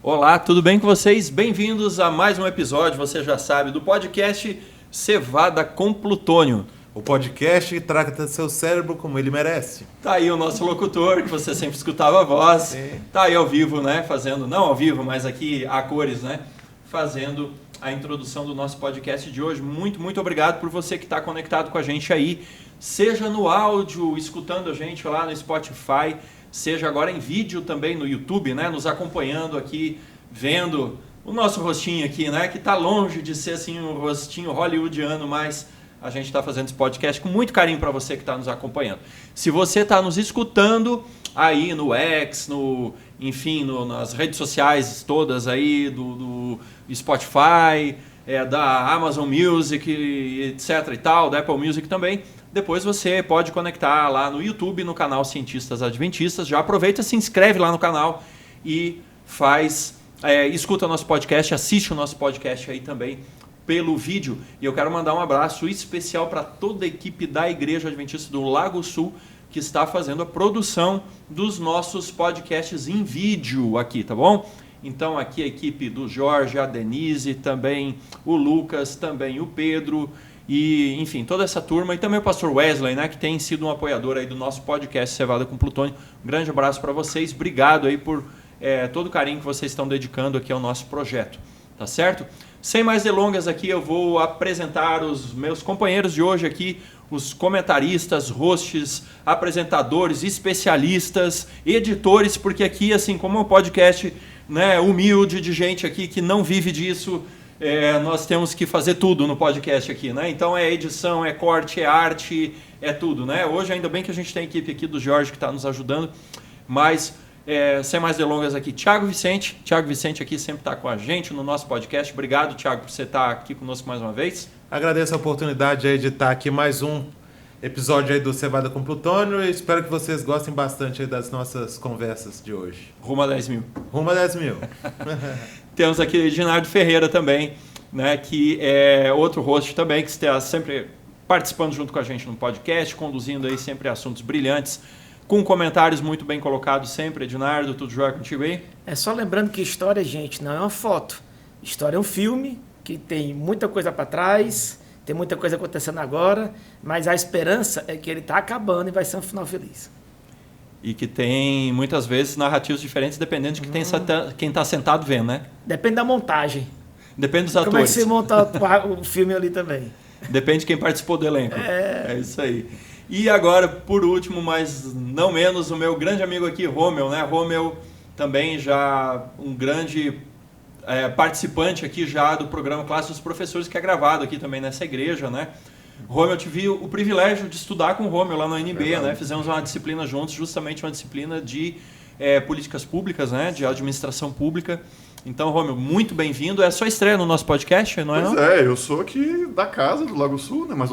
Olá, tudo bem com vocês? Bem-vindos a mais um episódio, você já sabe, do podcast Cevada com Plutônio. O podcast que trata seu cérebro como ele merece. Tá aí o nosso locutor, que você sempre escutava a voz. Sim. Tá aí ao vivo, né? Fazendo, não ao vivo, mas aqui a cores, né? Fazendo a introdução do nosso podcast de hoje. Muito obrigado por você que está conectado com a gente aí. Seja no áudio, escutando a gente lá no Spotify, seja agora em vídeo também no YouTube, né? Nos acompanhando aqui, vendo o nosso rostinho aqui, né? Que está longe de ser assim um rostinho hollywoodiano, mas a gente está fazendo esse podcast com muito carinho para você que está nos acompanhando. Se você está nos escutando aí no X, enfim, nas redes sociais todas aí do Spotify, da Amazon Music, etc e tal, da Apple Music também, depois você pode conectar lá no YouTube, no canal Cientistas Adventistas. Já aproveita, se inscreve lá no canal e escuta o nosso podcast, assiste o nosso podcast aí também pelo vídeo. E eu quero mandar um abraço especial para toda a equipe da Igreja Adventista do Lago Sul, que está fazendo a produção dos nossos podcasts em vídeo aqui, tá bom? Então aqui a equipe do Jorge, a Denise, também o Lucas, também o Pedro, e enfim, toda essa turma, e também o pastor Wesley, né, que tem sido um apoiador aí do nosso podcast Cevada com Plutônio. Um grande abraço para vocês, obrigado aí por todo o carinho que vocês estão dedicando aqui ao nosso projeto, tá certo? Sem mais delongas aqui, eu vou apresentar os meus companheiros de hoje aqui, os comentaristas, hosts, apresentadores, especialistas, editores, porque aqui, assim como é um podcast, né, humilde de gente aqui que não vive disso, nós temos que fazer tudo no podcast aqui, né? Então é edição, é corte, é arte, é tudo, né? Hoje ainda bem que a gente tem a equipe aqui do Jorge que está nos ajudando, mas sem mais delongas aqui, Thiago Vicente aqui sempre está com a gente no nosso podcast. Obrigado, Thiago, por você estar aqui conosco mais uma vez. Agradeço a oportunidade aí de estar aqui mais um episódio aí do Cevada com Plutônio e espero que vocês gostem bastante aí das nossas conversas de hoje. Rumo a 10 mil. Rumo a 10 mil. Temos aqui o Edinardo Ferreira também, né, que é outro host também, que está sempre participando junto com a gente no podcast, conduzindo aí sempre assuntos brilhantes, com comentários muito bem colocados sempre. Edinardo, tudo jóia contigo aí? É só lembrando que história, gente, não é uma foto. História é um filme que tem muita coisa para trás, tem muita coisa acontecendo agora, mas a esperança é que ele está acabando e vai ser um final feliz. E que tem, muitas vezes, narrativas diferentes, dependendo de quem está sentado vendo, né? Depende da montagem. Depende dos atores. Como é que você monta o filme ali também. Depende de quem participou do elenco. É isso aí. E agora, por último, mas não menos, o meu grande amigo aqui, Rômel, né? Rômel também já um grande participante aqui já do programa Classe dos Professores, que é gravado aqui também nessa igreja, né? Rômel, eu tive o privilégio de estudar com o Rômel lá no NB, né? Fizemos uma disciplina juntos, justamente uma disciplina de políticas públicas, né? De administração pública. Então, Rômel, muito bem-vindo. É a sua estreia no nosso podcast, não é? Pois é, eu sou aqui da casa do Lago Sul, né? Mas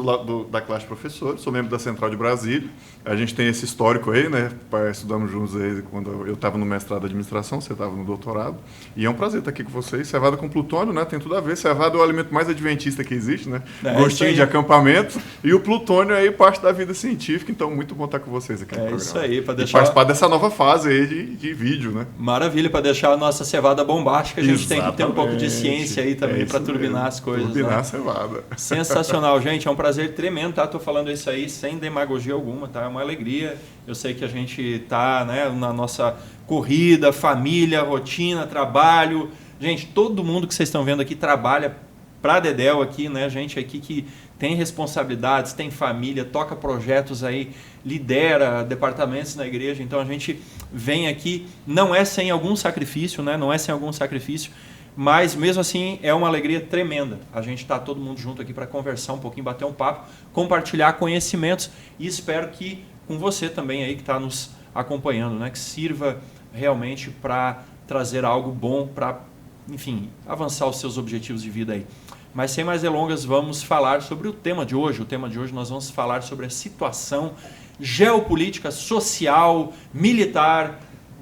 da classe de professores, sou membro da Central de Brasília. A gente tem esse histórico aí, né? Estudamos juntos aí quando eu estava no mestrado de administração, você estava no doutorado. E é um prazer estar aqui com vocês. Cevada com Plutônio, né? Tem tudo a ver. Cevada é o alimento mais adventista que existe, né? Gostinho de acampamento. E o plutônio é aí parte da vida científica. Então, muito bom estar com vocês aqui no programa. Isso aí, para deixar... participar dessa nova fase aí de vídeo, né? Maravilha, para deixar a nossa cevada bombar. Acho que a gente tem que ter um pouco de ciência aí também para turbinar as coisas. Turbinar, né? A cevada. Sensacional, gente. É um prazer tremendo, tá? Tô falando isso aí sem demagogia alguma, tá? É uma alegria. Eu sei que a gente tá, né, na nossa corrida, família, rotina, trabalho. Gente, todo mundo que vocês estão vendo aqui trabalha para Dedéu aqui, né? Gente aqui que tem responsabilidades, tem família, toca projetos aí, lidera departamentos na igreja. Então a gente vem aqui, não é sem algum sacrifício, né? Não é sem algum sacrifício, mas mesmo assim é uma alegria tremenda. A gente está todo mundo junto aqui para conversar um pouquinho, bater um papo, compartilhar conhecimentos e espero que com você também aí que está nos acompanhando, né? Que sirva realmente para trazer algo bom para, enfim, avançar os seus objetivos de vida aí. Mas sem mais delongas, vamos falar sobre o tema de hoje. O tema de hoje nós vamos falar sobre a situação geopolítica, social, militar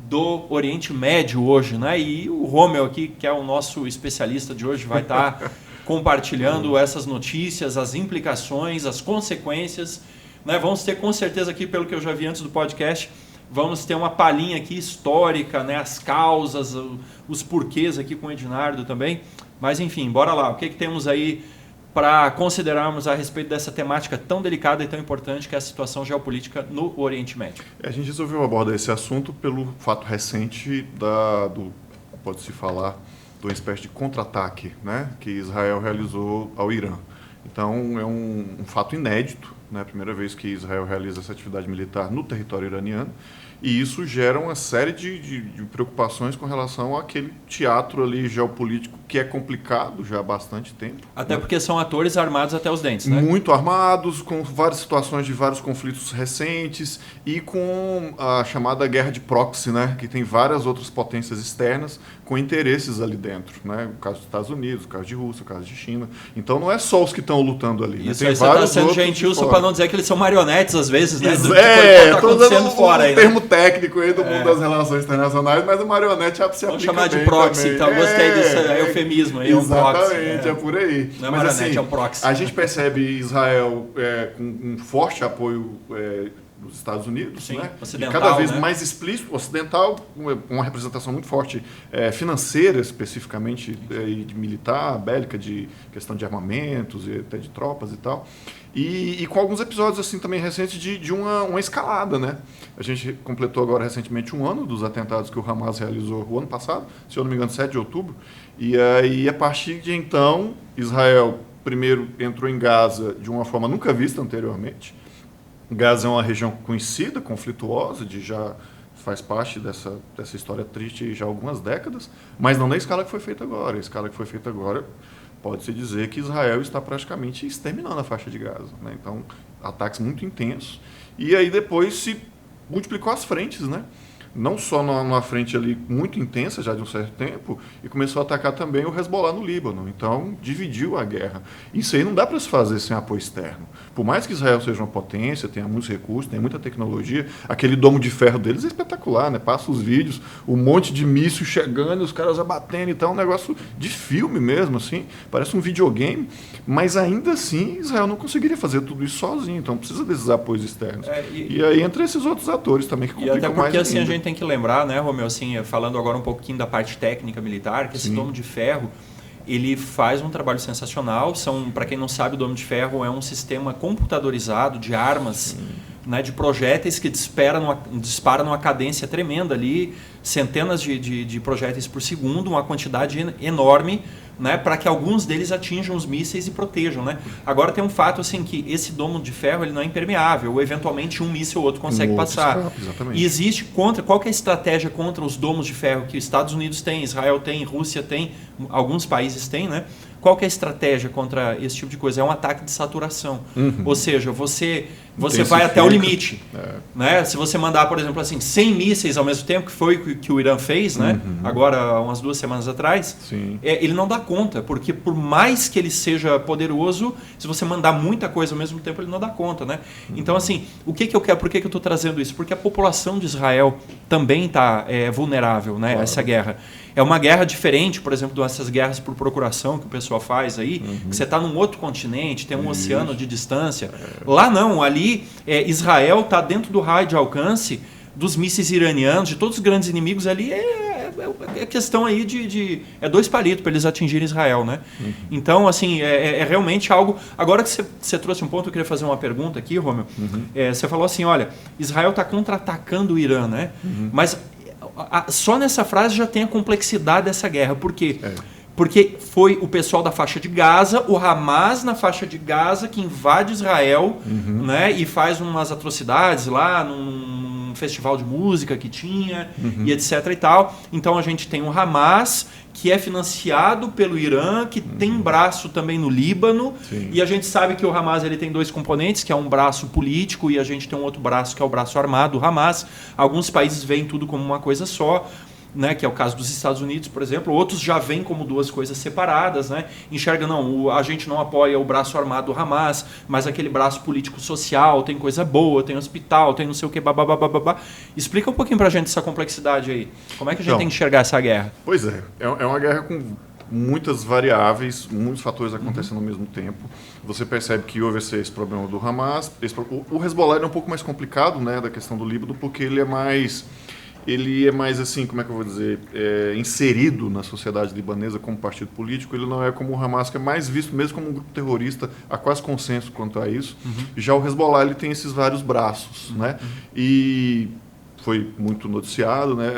do Oriente Médio hoje, né? E o Rômel aqui, que é o nosso especialista de hoje, vai estar compartilhando essas notícias, as implicações, as consequências, né? Vamos ter com certeza aqui, pelo que eu já vi antes do podcast, Vamos ter uma palhinha aqui histórica, né? As causas, os porquês aqui com o Ednardo também. Mas enfim, bora lá. O que temos aí para considerarmos a respeito dessa temática tão delicada e tão importante que é a situação geopolítica no Oriente Médio? A gente resolveu abordar esse assunto pelo fato recente pode-se falar, de uma espécie de contra-ataque, né, que Israel realizou ao Irã. Então, é um fato inédito, né, a primeira vez que Israel realiza essa atividade militar no território iraniano, e isso gera uma série de preocupações com relação àquele teatro ali geopolítico que é complicado já há bastante tempo. Até porque são atores armados até os dentes, né? Muito armados, com várias situações de vários conflitos recentes e com a chamada guerra de proxy, né? Que tem várias outras potências externas com interesses ali dentro, né? O caso dos Estados Unidos, o caso de Rússia, o caso de China. Então não é só os que estão lutando ali. Isso, né? aí Tem você está sendo gentil só para não dizer que eles são marionetes às vezes, né? Do que tá acontecendo fora aí, né? Termo técnico aí do mundo das relações internacionais, mas o marionete se aplica. Vamos chamar de proxy, também. então gostei desse eufemismo aí. Exatamente, é por aí. Não é mas marionete, assim, é um proxy. A gente percebe Israel com um forte apoio dos Estados Unidos, sim, né? ocidental, e cada vez né? mais explícito, ocidental, uma representação muito forte financeira, especificamente, de militar, bélica, de questão de armamentos e até de tropas e tal. E com alguns episódios assim também recentes de uma escalada, né? A gente completou agora recentemente 1 ano dos atentados que o Hamas realizou o ano passado, se eu não me engano, 7 de outubro. E aí, a partir de então, Israel primeiro entrou em Gaza de uma forma nunca vista anteriormente. Gaza é uma região conhecida, conflituosa, já faz parte dessa história triste já há algumas décadas, mas não na escala que foi feita agora. A escala que foi feita agora, pode-se dizer que Israel está praticamente exterminando a faixa de Gaza, né? Então, ataques muito intensos. E aí depois se multiplicou as frentes, né? Não só numa frente ali muito intensa já de um certo tempo, e começou a atacar também o Hezbollah no Líbano. Então, dividiu a guerra. Isso aí não dá para se fazer sem apoio externo. Por mais que Israel seja uma potência, tenha muitos recursos, tenha muita tecnologia, aquele domo de ferro deles é espetacular, né? Passa os vídeos, um monte de míssil chegando, os caras abatendo, então é um negócio de filme mesmo, assim, parece um videogame, mas ainda assim Israel não conseguiria fazer tudo isso sozinho, então precisa desses apoios externos. E aí entra esses outros atores também que complicam mais. E até porque mais assim, a gente tem que lembrar, né, Romeu, assim, falando agora um pouquinho da parte técnica militar, que esse domo de ferro, ele faz um trabalho sensacional. Para quem não sabe, o domo de ferro é um sistema computadorizado de armas, né, de projéteis que dispara numa cadência tremenda ali, centenas de projéteis por segundo, uma quantidade enorme, né, para que alguns deles atinjam os mísseis e protejam, né? Agora tem um fato assim que esse domo de ferro ele não é impermeável, ou eventualmente um míssil ou outro consegue passar. Exatamente. E existe qual que é a estratégia contra os domos de ferro que os Estados Unidos têm, Israel tem, Rússia tem, alguns países têm, né? Qual que é a estratégia contra esse tipo de coisa? É um ataque de saturação. Ou seja, você vai até o limite. Né? Se você mandar, por exemplo, assim, 100 mísseis ao mesmo tempo, que foi o que o Irã fez, né? Agora, umas 2 semanas atrás, ele não dá conta, porque por mais que ele seja poderoso, se você mandar muita coisa ao mesmo tempo, ele não dá conta. Né? Então, assim, o que eu quero? Por que eu estou trazendo isso? Porque a população de Israel também está vulnerável, né, a essa guerra. É uma guerra diferente, por exemplo, dessas guerras por procuração que o pessoal faz aí, que você está num outro continente, tem um oceano de distância. Lá não, ali Israel está dentro do raio de alcance dos mísseis iranianos, de todos os grandes inimigos ali, é questão aí de 2 palitos para eles atingirem Israel, né? Então, assim, é realmente algo... Agora que você trouxe um ponto, eu queria fazer uma pergunta aqui, Romeu. Você falou assim, olha, Israel está contra-atacando o Irã, né? Mas... só nessa frase já tem a complexidade dessa guerra. Por quê? Porque foi o pessoal da faixa de Gaza, o Hamas na faixa de Gaza, que invade Israel, né, e faz umas atrocidades lá num festival de música que tinha, e etc e tal. Então a gente tem o Hamas, que é financiado pelo Irã, que tem braço também no Líbano, e a gente sabe que o Hamas ele tem 2 componentes, que é um braço político e a gente tem um outro braço, que é o braço armado do Hamas. Alguns países veem tudo como uma coisa só, né, que é o caso dos Estados Unidos, por exemplo. Outros já veem como 2 coisas separadas, né? Enxerga, não, a gente não apoia o braço armado do Hamas, mas aquele braço político-social, tem coisa boa, tem hospital, tem não sei o que, babá. Explica um pouquinho pra gente essa complexidade aí. Como é que a gente tem que enxergar essa guerra? Pois é uma guerra com muitas variáveis, muitos fatores acontecendo ao mesmo tempo. Você percebe que houve esse problema do Hamas. O Hezbollah é um pouco mais complicado, né, da questão do Líbano, porque ele é mais assim, como é que eu vou dizer, inserido na sociedade libanesa como partido político. Ele não é como o Hamas, que é mais visto mesmo como um grupo terrorista, há quase consenso quanto a isso. Já o Hezbollah, ele tem esses vários braços, né? E foi muito noticiado, né?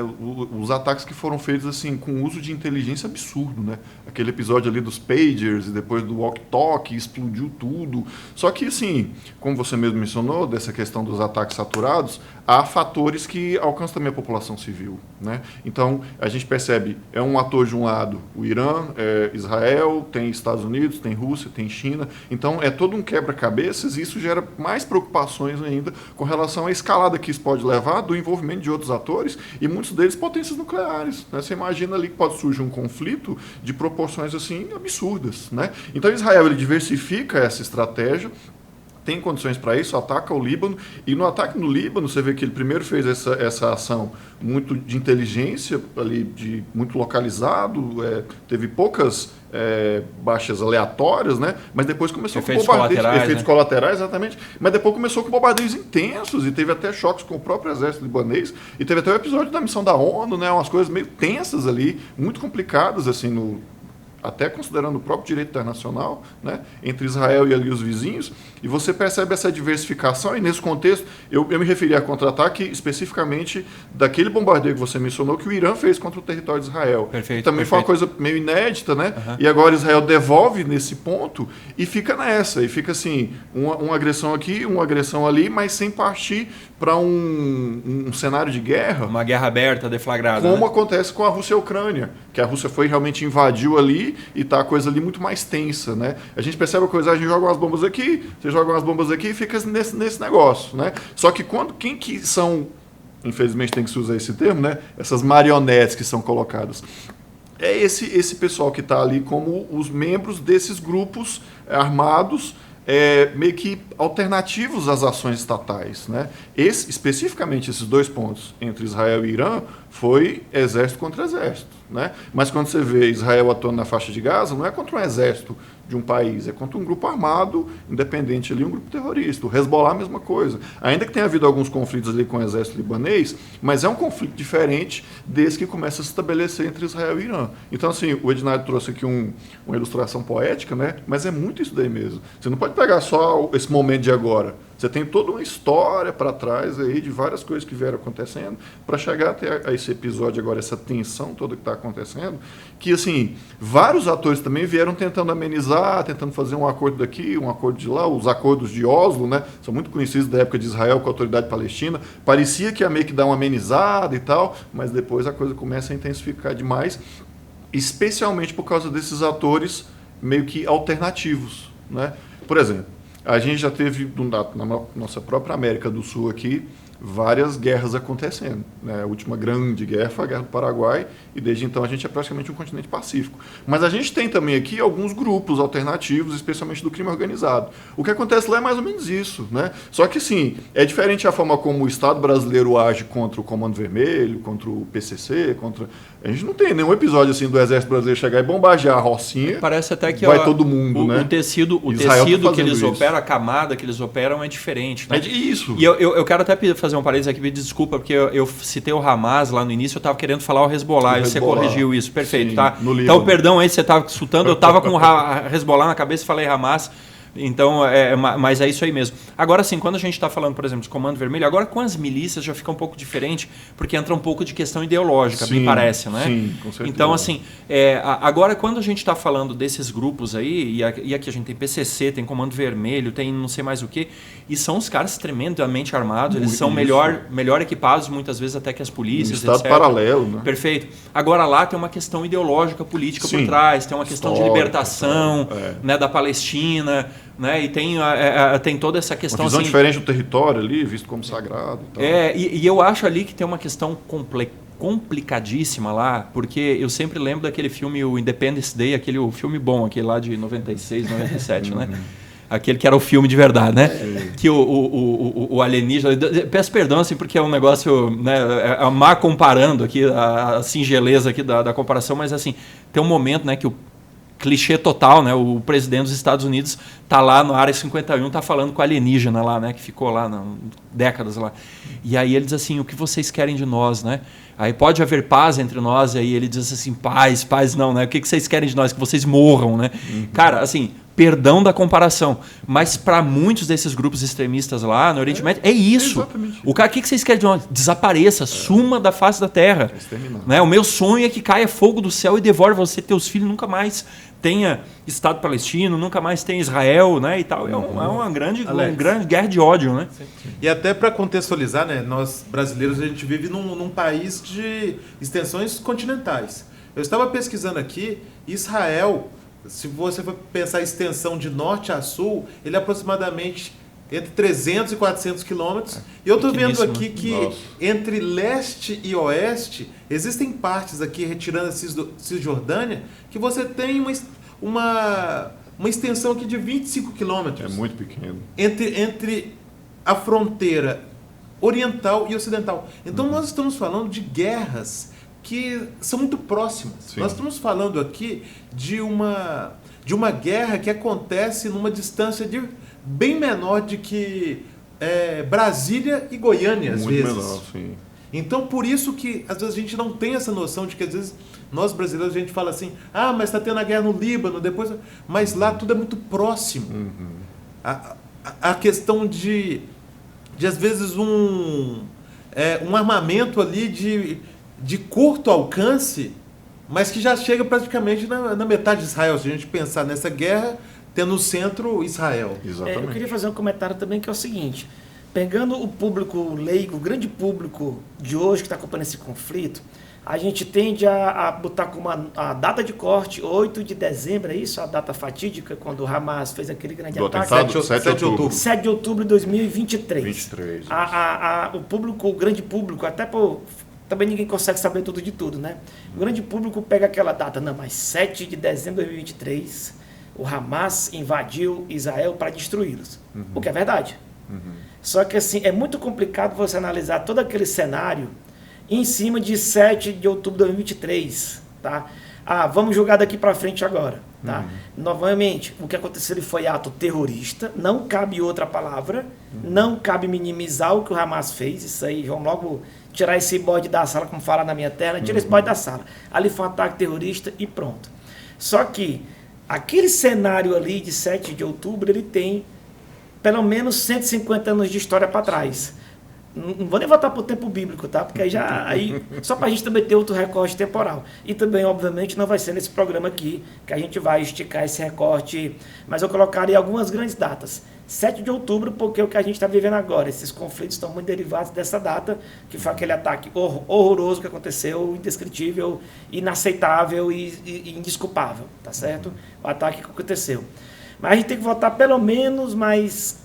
Os ataques que foram feitos assim com uso de inteligência absurdo, né? Aquele episódio ali dos pagers e depois do walkie-talkie, explodiu tudo. Só que assim, como você mesmo mencionou, dessa questão dos ataques saturados, há fatores que alcançam também a população civil, né? Então, a gente percebe, é um ator de um lado, o Irã, Israel, tem Estados Unidos, tem Rússia, tem China. Então, é todo um quebra-cabeças e isso gera mais preocupações ainda com relação à escalada que isso pode levar do envolvimento de outros atores e muitos deles potências nucleares, né? Você imagina ali que pode surgir um conflito de proporções assim absurdas, né? Então, Israel ele diversifica essa estratégia, tem condições para isso, ataca o Líbano, e no ataque no Líbano você vê que ele primeiro fez essa ação muito de inteligência, ali, muito localizado, teve poucas baixas aleatórias, né? Mas depois começou efeitos com bombardeios, colaterais, né? colaterais, exatamente, mas depois começou com bombardeios intensos, e teve até choques com o próprio exército libanês, e teve até o episódio da missão da ONU, né? Umas coisas meio tensas ali, muito complicadas, assim, até considerando o próprio direito internacional, né, entre Israel e ali os vizinhos, e você percebe essa diversificação, e nesse contexto, eu me referi a contra-ataque especificamente daquele bombardeio que você mencionou, que o Irã fez contra o território de Israel. Perfeito, também foi uma coisa meio inédita, né? E agora Israel devolve nesse ponto e fica nessa, e fica assim, uma agressão aqui, uma agressão ali, mas sem partir para um cenário de guerra. Uma guerra aberta, deflagrada. Como né? acontece com a Rússia e a Ucrânia, que a Rússia realmente invadiu ali e tá a coisa ali muito mais tensa, né? A gente percebe a coisa, a gente joga umas bombas aqui, você joga umas bombas aqui e fica nesse negócio, né? Só que quem que são, infelizmente tem que se usar esse termo, né? Essas marionetes que são colocadas. É esse pessoal que está ali como os membros desses grupos armados, meio que alternativos às ações estatais, né? Especificamente esses dois pontos entre Israel e Irã foi exército contra exército, né? Mas quando você vê Israel atuando na faixa de Gaza, não é contra um exército de um país, é contra um grupo armado independente ali, um grupo terrorista. O Hezbollah, a mesma coisa. Ainda que tenha havido alguns conflitos ali com o exército libanês, mas é um conflito diferente desse que começa a se estabelecer entre Israel e Irã. Então, assim, o Ednardo trouxe aqui uma ilustração poética, né? Mas é muito isso daí mesmo. Você não pode pegar só esse momento de agora. Você tem toda uma história para trás aí de várias coisas que vieram acontecendo para chegar até a esse episódio agora, essa tensão toda que está acontecendo, que, assim, vários atores também vieram tentando amenizar, tentando fazer um acordo daqui, um acordo de lá. Os acordos de Oslo, né, são muito conhecidos da época de Israel com a autoridade palestina. Parecia que ia meio que dar uma amenizada e tal, mas depois a coisa começa a intensificar demais, especialmente por causa desses atores meio que alternativos, né? Por exemplo, a gente já teve, na nossa própria América do Sul aqui, várias guerras acontecendo, né? A última grande guerra foi a Guerra do Paraguai, e desde então a gente é praticamente um continente pacífico. Mas a gente tem também aqui alguns grupos alternativos, especialmente do crime organizado. O que acontece lá é mais ou menos isso, né? Só que, sim, é diferente a forma como o Estado brasileiro age contra o Comando Vermelho, contra o PCC, A gente não tem nenhum episódio assim do Exército Brasileiro chegar e bombardear a Rocinha. Parece até que vai todo mundo, né? O tecido que eles operam, a camada que eles operam é diferente, né? Isso. E eu quero até fazer um parênteses aqui, me desculpa, porque eu citei o Hamas lá no início, eu estava querendo falar o Hezbollah, e você corrigiu isso, perfeito, sim, tá? Então, perdão aí, você estava escutando, eu estava com o Hezbollah na cabeça e falei Hamas. Então, mas é isso aí mesmo. Agora sim, quando a gente está falando, por exemplo, de Comando Vermelho, agora com as milícias já fica um pouco diferente, porque entra um pouco de questão ideológica, sim, me parece, né? Sim, com certeza. Então, assim, agora quando a gente está falando desses grupos aí, e aqui a gente tem PCC, tem Comando Vermelho, tem não sei mais o que, e são os caras tremendamente armados, eles são melhor equipados, muitas vezes até que as polícias, Estado etc. paralelo, né? Perfeito. Agora lá tem uma questão ideológica, política, sim, por trás, tem uma questão de libertação, né, da Palestina, né? E tem toda essa questão, uma visão assim, diferente do território ali, visto como sagrado e tal. E eu acho ali que tem uma questão complicadíssima lá, porque eu sempre lembro daquele filme, o Independence Day, o filme bom, aquele lá de 96, 97, né? Aquele que era o filme de verdade, né? Que o alienígena... Peço perdão, assim, porque é um negócio... Né, é má comparando aqui, a singeleza aqui da comparação, mas assim, tem um momento, né, que o clichê total, né? O presidente dos Estados Unidos tá lá no Área 51, tá falando com o alienígena lá, né? Que ficou lá décadas lá. E aí ele diz assim, o que vocês querem de nós, né? Aí pode haver paz entre nós, e aí ele diz assim, paz não, né? O que vocês querem de nós? Que vocês morram, né? Cara, assim, perdão da comparação, mas para muitos desses grupos extremistas lá no Oriente Médio, é isso. O cara, o que vocês querem de nós? Desapareça, suma da face da terra. Né? O meu sonho é que caia fogo do céu e devore você, teus filhos, nunca mais tenha Estado palestino, nunca mais tenha Israel, né, e tal. É uma grande guerra de ódio, né? E até para contextualizar, né, nós brasileiros, a gente vive num país de extensões continentais. Eu estava pesquisando aqui, Israel, se você for pensar a extensão de norte a sul, ele é aproximadamente entre 300 e 400 quilômetros. E eu estou vendo aqui que entre leste e oeste, existem partes aqui, retirando a Cisjordânia, que você tem uma extensão aqui de 25 quilômetros. É muito pequeno. Entre a fronteira oriental e ocidental. Então nós estamos falando de guerras que são muito próximas. Sim. Nós estamos falando aqui de uma guerra que acontece numa distância bem menor de que Brasília e Goiânia, às vezes. Muito menor, sim. Então, por isso que, às vezes, a gente não tem essa noção de que, às vezes, nós brasileiros, a gente fala assim, mas está tendo a guerra no Líbano, depois... Mas lá tudo é muito próximo. A questão de às vezes, um armamento ali de curto alcance, mas que já chega praticamente na metade de Israel. Se a gente pensar nessa guerra, tendo no centro Israel. Exatamente. Eu queria fazer um comentário também que é o seguinte, pegando o público leigo, o grande público de hoje que está acompanhando esse conflito, a gente tende a botar como a data de corte 8 de dezembro, é isso? A data fatídica, quando o Hamas fez aquele grande ataque. 7 de outubro. 7 de outubro de 2023. 23. O público, o grande público, até também ninguém consegue saber tudo de tudo, né? O grande público pega aquela data, não, mas 7 de dezembro de 2023, o Hamas invadiu Israel para destruí-los. O que é verdade. Só que assim, é muito complicado você analisar todo aquele cenário em cima de 7 de outubro de 2023, tá? Vamos jogar daqui para frente agora, tá? Novamente, o que aconteceu ele foi ato terrorista, não cabe outra palavra, não cabe minimizar o que o Hamas fez, isso aí, vamos logo tirar esse bode da sala, como fala na minha terra, tira esse bode da sala. Ali foi um ataque terrorista e pronto. Só que aquele cenário ali de 7 de outubro, ele tem pelo menos 150 anos de história para trás. Não vou nem voltar para o tempo bíblico, tá? Porque aí só para a gente também ter outro recorte temporal. E também, obviamente, não vai ser nesse programa aqui que a gente vai esticar esse recorte, mas eu colocaria algumas grandes datas. 7 de outubro, porque é o que a gente está vivendo agora. Esses conflitos estão muito derivados dessa data, que foi aquele ataque horroroso que aconteceu, indescritível, inaceitável e indesculpável, tá certo? O ataque que aconteceu. Mas a gente tem que voltar pelo menos mais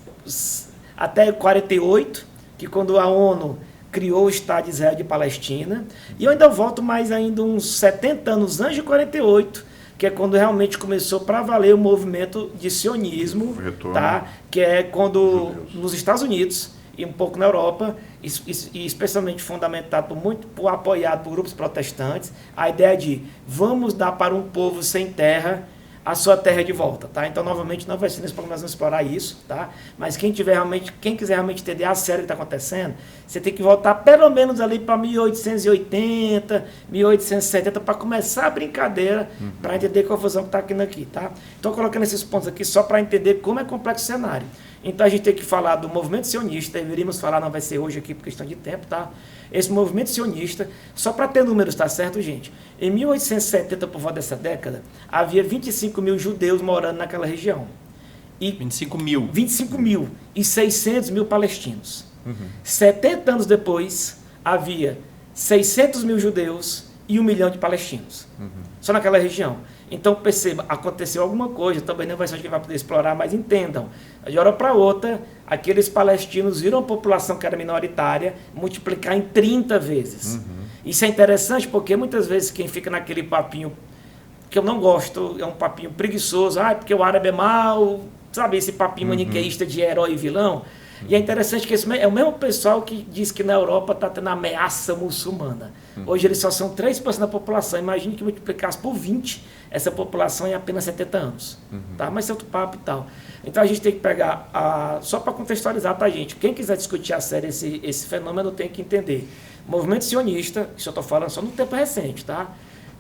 até 48, que quando a ONU criou o Estado de Israel de Palestina, e eu ainda volto mais ainda uns 70 anos antes de 48, que é quando realmente começou para valer o movimento de sionismo, tá? Que é quando nos Estados Unidos e um pouco na Europa, e especialmente fundamentado apoiado por grupos protestantes, a ideia de vamos dar para um povo sem terra a sua terra de volta, tá? Então, novamente, não vai ser nesse programa nós vamos explorar isso, tá? Mas quem quiser realmente entender a série que está acontecendo, você tem que voltar pelo menos ali para 1880, 1870, para começar a brincadeira, para entender a confusão que está aqui, tá? Estou colocando esses pontos aqui só para entender como é complexo o cenário. Então, a gente tem que falar do movimento sionista, deveríamos falar, não vai ser hoje aqui por questão de tempo, tá? Esse movimento sionista, só para ter números, tá certo, gente? Em 1870, por volta dessa década, havia 25 mil judeus morando naquela região. E 25 mil. 25 mil e 600 mil palestinos. 70 anos depois, havia 600 mil judeus e 1 milhão de palestinos. Só naquela região. Então, perceba, aconteceu alguma coisa, também não vai ser a gente que vai poder explorar, mas entendam. De hora para outra, aqueles palestinos viram a população que era minoritária multiplicar em 30 vezes. Isso é interessante porque muitas vezes quem fica naquele papinho que eu não gosto, é um papinho preguiçoso, porque o árabe é mau, sabe, esse papinho maniqueísta de herói e vilão. E é interessante que esse é o mesmo pessoal que diz que na Europa está tendo ameaça muçulmana. Hoje eles só são 3% da população. Imagine que multiplicasse por 20 essa população em apenas 70 anos. Tá? Mas é outro papo e tal. Então a gente tem que pegar, só para contextualizar para a gente, quem quiser discutir a sério esse fenômeno tem que entender. O movimento sionista, isso eu estou falando só no tempo recente, tá?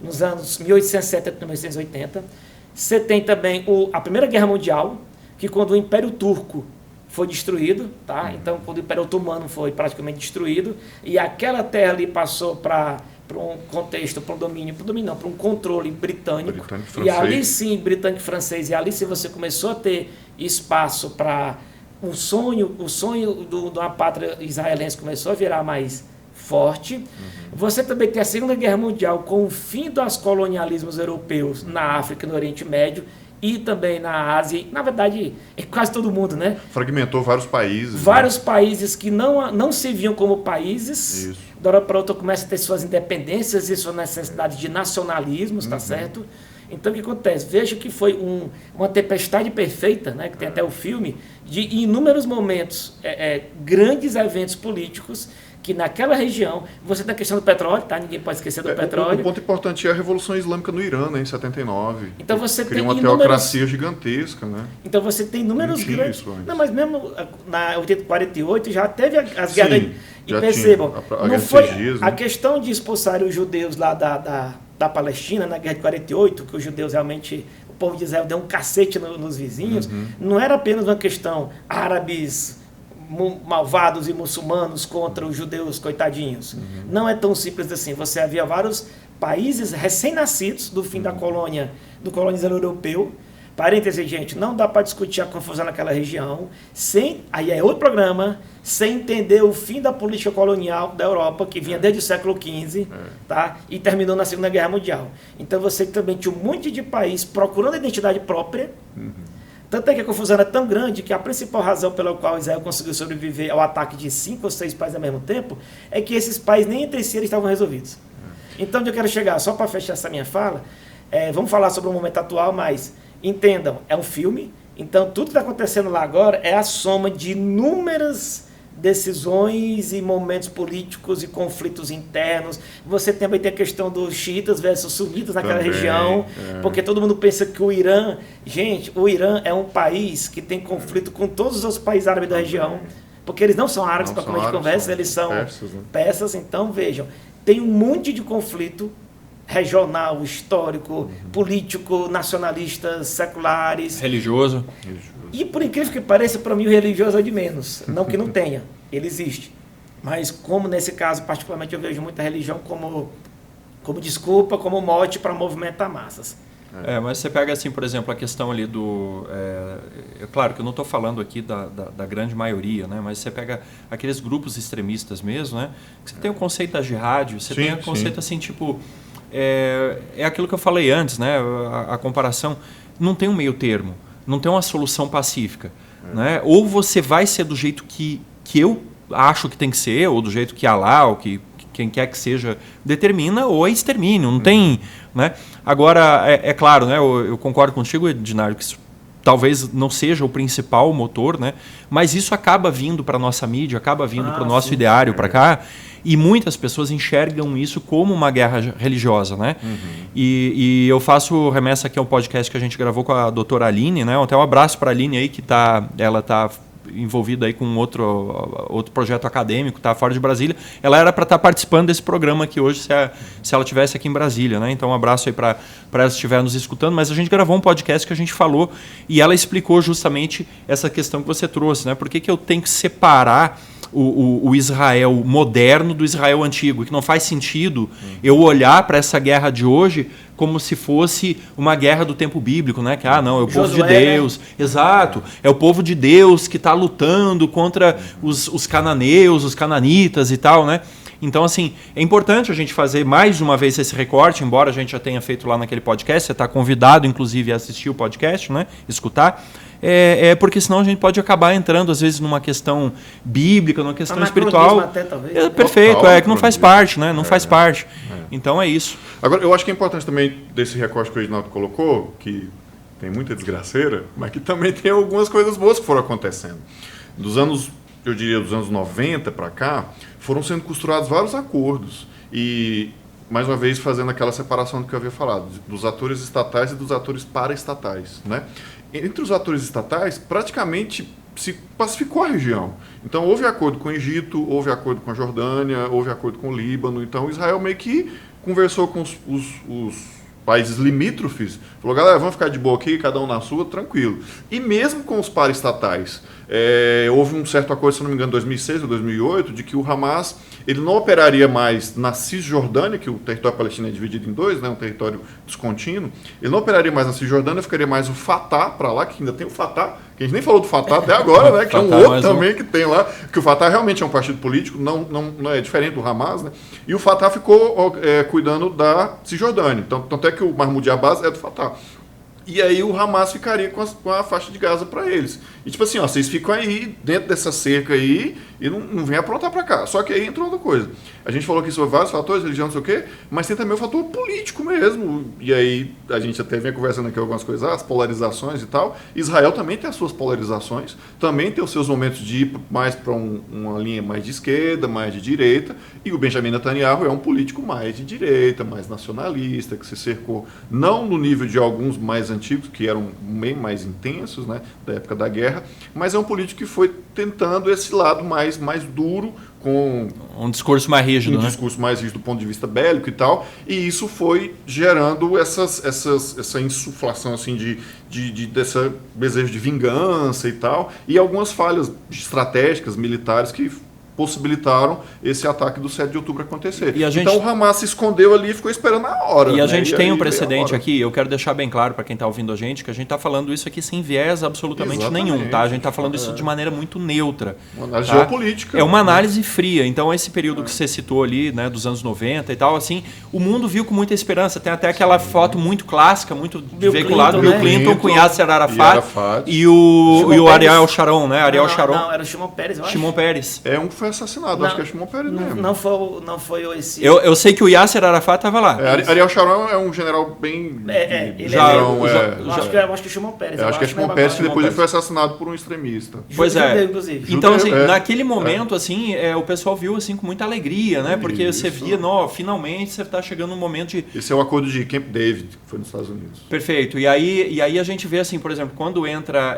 Nos anos 1870 e 1880. Você tem também a Primeira Guerra Mundial, que quando o Império Turco foi destruído, tá? Então, quando o Império Otomano foi praticamente destruído, e aquela terra ali passou para um contexto, para um domínio, para um controle britânico, e ali sim, britânico e francês, e ali sim você começou a ter espaço para o sonho de uma pátria israelense começou a virar mais forte. Você também tem a Segunda Guerra Mundial com o fim dos colonialismos europeus na África e no Oriente Médio, e também na Ásia, na verdade, em quase todo mundo, né? Fragmentou vários países. Vários países que não se viam como países. Isso. Da hora para outra começa a ter suas independências e sua necessidade de nacionalismos, tá certo? Então, o que acontece? Veja que foi uma tempestade perfeita, né? Que tem até o filme, de em inúmeros momentos, grandes eventos políticos que naquela região, você tem a questão do petróleo, tá? Ninguém pode esquecer do petróleo. Um ponto importante é a Revolução Islâmica no Irã, né, em 79. Então você cria uma teocracia gigantesca, né? Então você tem números grandes. Não, mas mesmo na 48 já teve as guerras. E percebam, não foi a questão de expulsar os judeus lá da Palestina, na guerra de 48, que os judeus realmente, o povo de Israel deu um cacete nos vizinhos, não era apenas uma questão árabes malvados e muçulmanos contra os judeus coitadinhos. Não é tão simples assim. Você havia vários países recém-nascidos do fim da colônia, do colonizador europeu. Parêntese, gente, não dá para discutir a confusão naquela região aí é outro programa, sem entender o fim da política colonial da Europa, que vinha desde o século XV, tá? E terminou na Segunda Guerra Mundial. Então você também tinha um monte de país procurando a identidade própria. Tanto é que a confusão era tão grande que a principal razão pela qual Israel conseguiu sobreviver ao ataque de 5 ou 6 países ao mesmo tempo é que esses países nem entre si eles estavam resolvidos. Então, onde eu quero chegar, só para fechar essa minha fala, vamos falar sobre o momento atual, mas entendam, é um filme, então tudo que está acontecendo lá agora é a soma de inúmeras decisões e momentos políticos e conflitos internos. Você também tem a questão dos xiitas versus sunitas naquela região, porque todo mundo pensa que o Irã... Gente, o Irã é um país que tem conflito com todos os outros países árabes da região, porque eles não são árabes para comer de conversa, eles são persas. Então, vejam, tem um monte de conflito regional, histórico, político, nacionalistas, seculares. Religioso. E por incrível que pareça, para mim o religioso é de menos. Não que não tenha, ele existe. Mas como nesse caso, particularmente, eu vejo muita religião como desculpa, como mote para movimentar massas. Mas você pega assim, por exemplo, a questão ali do... claro que eu não estou falando aqui da grande maioria, né? Mas você pega aqueles grupos extremistas mesmo, né? Que você tem o conceito da jihad, você tem o conceito assim, tipo... É aquilo que eu falei antes, né? A comparação. Não tem um meio termo, não tem uma solução pacífica. Né? Ou você vai ser do jeito que eu acho que tem que ser, ou do jeito que Alá, ou que quem quer que seja determina, ou é extermínio. Não tem... Né? Agora, é claro, né? Eu concordo contigo, Ednário, que isso talvez não seja o principal motor, né? Mas isso acaba vindo para a nossa mídia, acaba vindo para o nosso ideário, para cá. E muitas pessoas enxergam isso como uma guerra religiosa, né? E eu faço remessa aqui ao podcast que a gente gravou com a doutora Aline, né? Até um abraço para a Aline aí, que ela está envolvida aí com outro projeto acadêmico, tá fora de Brasília. Ela era para estar participando desse programa aqui hoje, se ela estivesse aqui em Brasília, né? Então um abraço aí para ela se estiver nos escutando. Mas a gente gravou um podcast que a gente falou e ela explicou justamente essa questão que você trouxe, né? Por que eu tenho que separar o Israel moderno do Israel antigo, que não faz sentido eu olhar para essa guerra de hoje como se fosse uma guerra do tempo bíblico, né? Que não, é o povo de Deus, né? Exato, é o povo de Deus que está lutando contra os cananeus, os cananitas e tal, né? Então, assim, é importante a gente fazer mais uma vez esse recorte, embora a gente já tenha feito lá naquele podcast. Você está convidado, inclusive, a assistir o podcast, né? Escutar. Porque senão a gente pode acabar entrando, às vezes, numa questão bíblica, numa questão espiritual. Até, talvez. Perfeito, que não faz parte, né? Não faz parte. Então é isso. Agora, eu acho que é importante também desse recorte que o Ednaldo colocou, que tem muita desgraceira, mas que também tem algumas coisas boas que foram acontecendo. Dos anos 90 para cá, foram sendo costurados vários acordos. E, mais uma vez, fazendo aquela separação do que eu havia falado, dos atores estatais e dos atores paraestatais, né? Entre os atores estatais, praticamente se pacificou a região. Então, houve acordo com o Egito, houve acordo com a Jordânia, houve acordo com o Líbano. Então, Israel meio que conversou com os países limítrofes, falou, galera, vamos ficar de boa aqui, cada um na sua, tranquilo. E mesmo com os paraestatais, houve um certo acordo, se não me engano, em 2006 ou 2008, de que o Hamas ele não operaria mais na Cisjordânia, que o território palestino é dividido em dois, né, um território descontínuo, ele não operaria mais na Cisjordânia, ficaria mais o Fatah para lá, que ainda tem o Fatah, que a gente nem falou do Fatah até agora, né, que é um outro também que tem lá, que o Fatah realmente é um partido político, não é diferente do Hamas, né, e o Fatah ficou cuidando da Cisjordânia, então, tanto é que o Mahmoud Abbas é do Fatah. E aí o Hamas ficaria com a faixa de Gaza para eles. E tipo assim, ó, vocês ficam aí dentro dessa cerca aí e não vem aprontar para cá. Só que aí entrou outra coisa. A gente falou aqui sobre vários fatores, religião, não sei o quê, mas tem também o fator político mesmo. E aí a gente até vem conversando aqui algumas coisas, as polarizações e tal. Israel também tem as suas polarizações, também tem os seus momentos de ir mais para uma linha mais de esquerda, mais de direita. E o Benjamin Netanyahu é um político mais de direita, mais nacionalista, que se cercou não no nível de alguns mais antigos, que eram bem mais intensos, né, da época da guerra, mas é um político que foi tentando esse lado mais duro, com um discurso mais rígido, né? Discurso mais rígido do ponto de vista bélico e tal, e isso foi gerando essa insuflação assim desse desejo de vingança e tal, e algumas falhas estratégicas, militares que possibilitaram esse ataque do 7 de outubro acontecer. Então o Hamas se escondeu ali e ficou esperando a hora. E a gente tem um precedente aqui, eu quero deixar bem claro para quem está ouvindo a gente, que a gente está falando isso aqui sem viés absolutamente nenhum, tá? A gente está falando isso de maneira muito neutra. Uma análise geopolítica. É uma análise fria. Então esse período que você citou ali, né, dos anos 90 e tal, assim, o mundo viu com muita esperança. Tem até aquela foto muito clássica, muito veiculada, Bill Clinton com Yasser Arafat e o Ariel Sharon, né? Ariel Sharon. Não, era o Shimon Peres, eu acho. Shimon Peres. É um que foi assassinado, acho que é Shimon Peres mesmo. Não foi esse... Eu sei que o Yasser Arafat estava lá. Ariel Sharon é um general bem... Acho que o Shimon Peres. Acho que é Shimon Peres, que depois ele foi assassinado por um extremista. Pois é. Inclusive. Então, assim, naquele momento, assim, o pessoal viu assim com muita alegria, né? Porque você via, finalmente você está chegando num momento de... Esse é o acordo de Camp David, que foi nos Estados Unidos. Perfeito. E aí a gente vê, assim, por exemplo, quando entra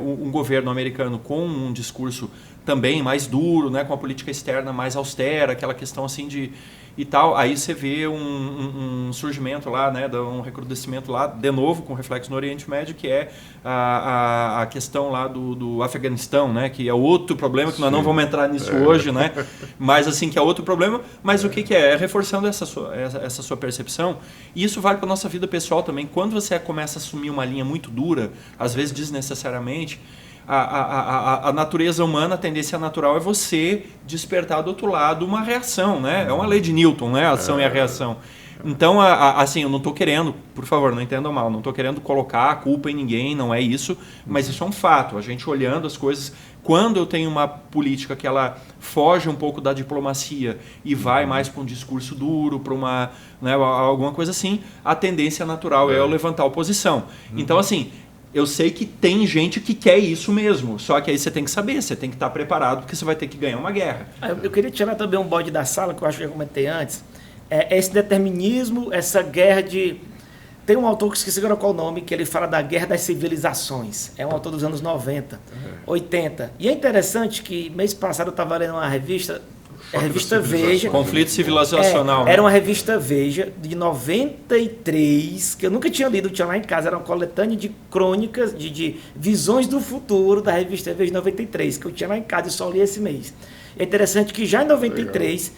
um governo americano com um discurso também mais duro, né, com a política externa mais austera, aquela questão assim de e tal, aí você vê um surgimento lá, né, um recrudescimento lá, de novo com reflexo no Oriente Médio, que é a questão lá do Afeganistão, né, que é outro problema, que nós não vamos entrar nisso hoje, né, mas assim, que é outro problema, mas o que é? É reforçando essa sua percepção, e isso vale para a nossa vida pessoal também. Quando você começa a assumir uma linha muito dura, às vezes desnecessariamente, a natureza humana, a tendência natural é você despertar do outro lado uma reação, né? É uma lei de Newton, né? A ação e a reação. Então, assim, eu não estou querendo, por favor, não entendam mal, não estou querendo colocar a culpa em ninguém, não é isso, mas isso é um fato. A gente olhando as coisas, quando eu tenho uma política que ela foge um pouco da diplomacia e vai mais para um discurso duro, para uma, né, alguma coisa assim, a tendência natural é eu levantar a oposição. Então, assim, eu sei que tem gente que quer isso mesmo, só que aí você tem que saber, você tem que estar preparado, porque você vai ter que ganhar uma guerra. Eu queria tirar também um bode da sala, que eu acho que eu comentei antes, esse determinismo, essa guerra de... Tem um autor que esqueci agora qual o nome, que ele fala da guerra das civilizações, é um autor dos anos 90, 80, e é interessante que mês passado eu estava lendo uma revista... A revista Veja. Conflito civilizacional. Era uma revista Veja de 93, que eu nunca tinha lido, tinha lá em casa. Era uma coletânea de crônicas, de visões do futuro da revista Veja de 93, que eu tinha lá em casa e só li esse mês. É interessante que já em 93,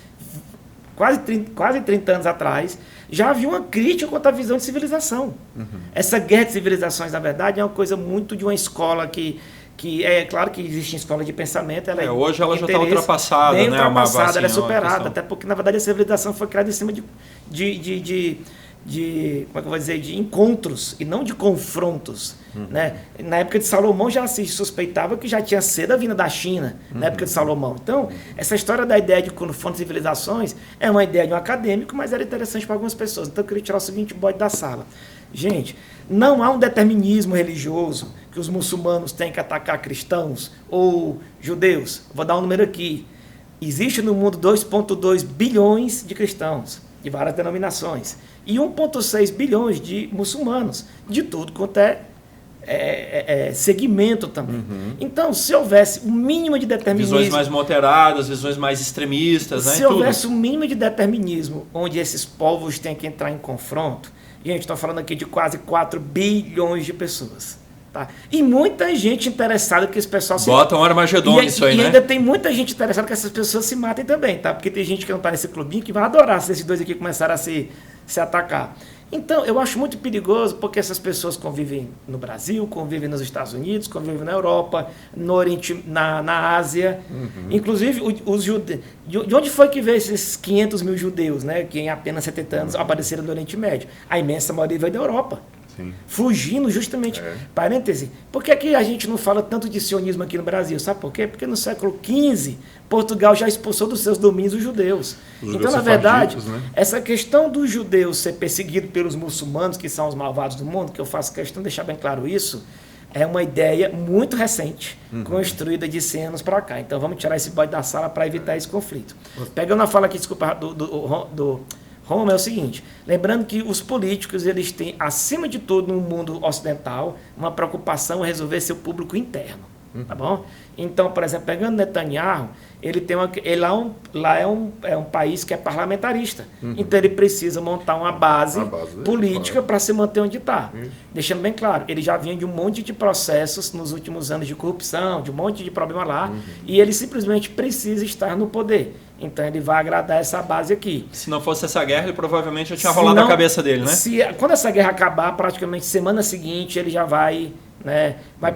quase 30 anos atrás, já havia uma crítica contra a visão de civilização. Essa guerra de civilizações, na verdade, é uma coisa muito de uma escola que é claro que existe escola de pensamento. Hoje ela já está ultrapassada, bem né? ultrapassada, ela é superada, até porque, na verdade, a civilização foi criada em cima como é que eu vou dizer, de encontros e não de confrontos. Né? Na época de Salomão já se suspeitava que já tinha seda vinda da China, na época de Salomão. Então, essa história da ideia de confronto de civilizações é uma ideia de um acadêmico, mas era interessante para algumas pessoas. Então, eu queria tirar o seguinte bode da sala. Gente, não há um determinismo religioso que os muçulmanos têm que atacar cristãos ou judeus. Vou dar um número aqui. Existe no mundo 2,2 bilhões de cristãos, de várias denominações, e 1,6 bilhões de muçulmanos, de tudo quanto é segmento também. Então, se houvesse um mínimo de determinismo... Visões mais moderadas, visões mais extremistas, né? Se houvesse um mínimo de determinismo onde esses povos têm que entrar em confronto, gente, estou falando aqui de quase 4 bilhões de pessoas. Tá? E muita gente interessada que esse pessoal se... Bota um Armagedon nisso aí, né? E ainda tem muita gente interessada que essas pessoas se matem também, tá? Porque tem gente que não está nesse clubinho que vai adorar se esses dois aqui começarem a se atacar. Então, eu acho muito perigoso porque essas pessoas convivem no Brasil, convivem nos Estados Unidos, convivem na Europa, no Oriente, na Ásia. Inclusive, os judeus... De onde foi que veio esses 500 mil judeus, né, que em apenas 70 anos apareceram no Oriente Médio? A imensa maioria veio da Europa. Sim. Fugindo justamente. Parêntese, por que que a gente não fala tanto de sionismo aqui no Brasil? Sabe por quê? Porque no século XV, Portugal já expulsou dos seus domínios os judeus. Então, na verdade, né? Essa questão dos judeus ser perseguido pelos muçulmanos, que são os malvados do mundo, que eu faço questão de deixar bem claro isso, é uma ideia muito recente, construída de 100 anos para cá. Então, vamos tirar esse bode da sala para evitar esse conflito. Pegando a fala aqui, desculpa, do Roma, é o seguinte, lembrando que os políticos, eles têm, acima de tudo no mundo ocidental, uma preocupação em resolver seu público interno, tá bom? Então, por exemplo, pegando Netanyahu, ele tem lá é um país que é parlamentarista, então ele precisa montar uma base política para se manter onde está. Deixando bem claro, ele já vinha de um monte de processos nos últimos anos de corrupção, de um monte de problema lá, e ele simplesmente precisa estar no poder. Então ele vai agradar essa base aqui. Se não fosse essa guerra, ele provavelmente já tinha rolado a cabeça dele, né? Quando essa guerra acabar, praticamente semana seguinte, ele já vai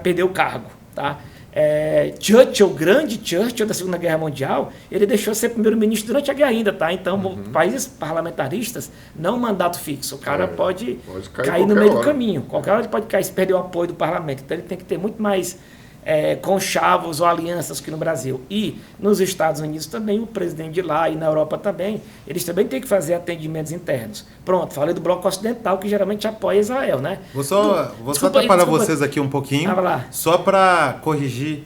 perder o cargo, tá? Churchill, o grande Churchill da Segunda Guerra Mundial, ele deixou de ser primeiro-ministro durante a guerra ainda, tá? Então, países parlamentaristas, não mandato fixo. O cara pode cair no meio do caminho. Qualquer hora ele pode cair se perder o apoio do parlamento. Então, ele tem que ter muito mais conchavos ou alianças que no Brasil. E nos Estados Unidos também, o presidente de lá e na Europa também, eles também têm que fazer atendimentos internos. Pronto, falei do Bloco Ocidental, que geralmente apoia Israel, né? Vou só atrapalhar vocês aqui um pouquinho, só para corrigir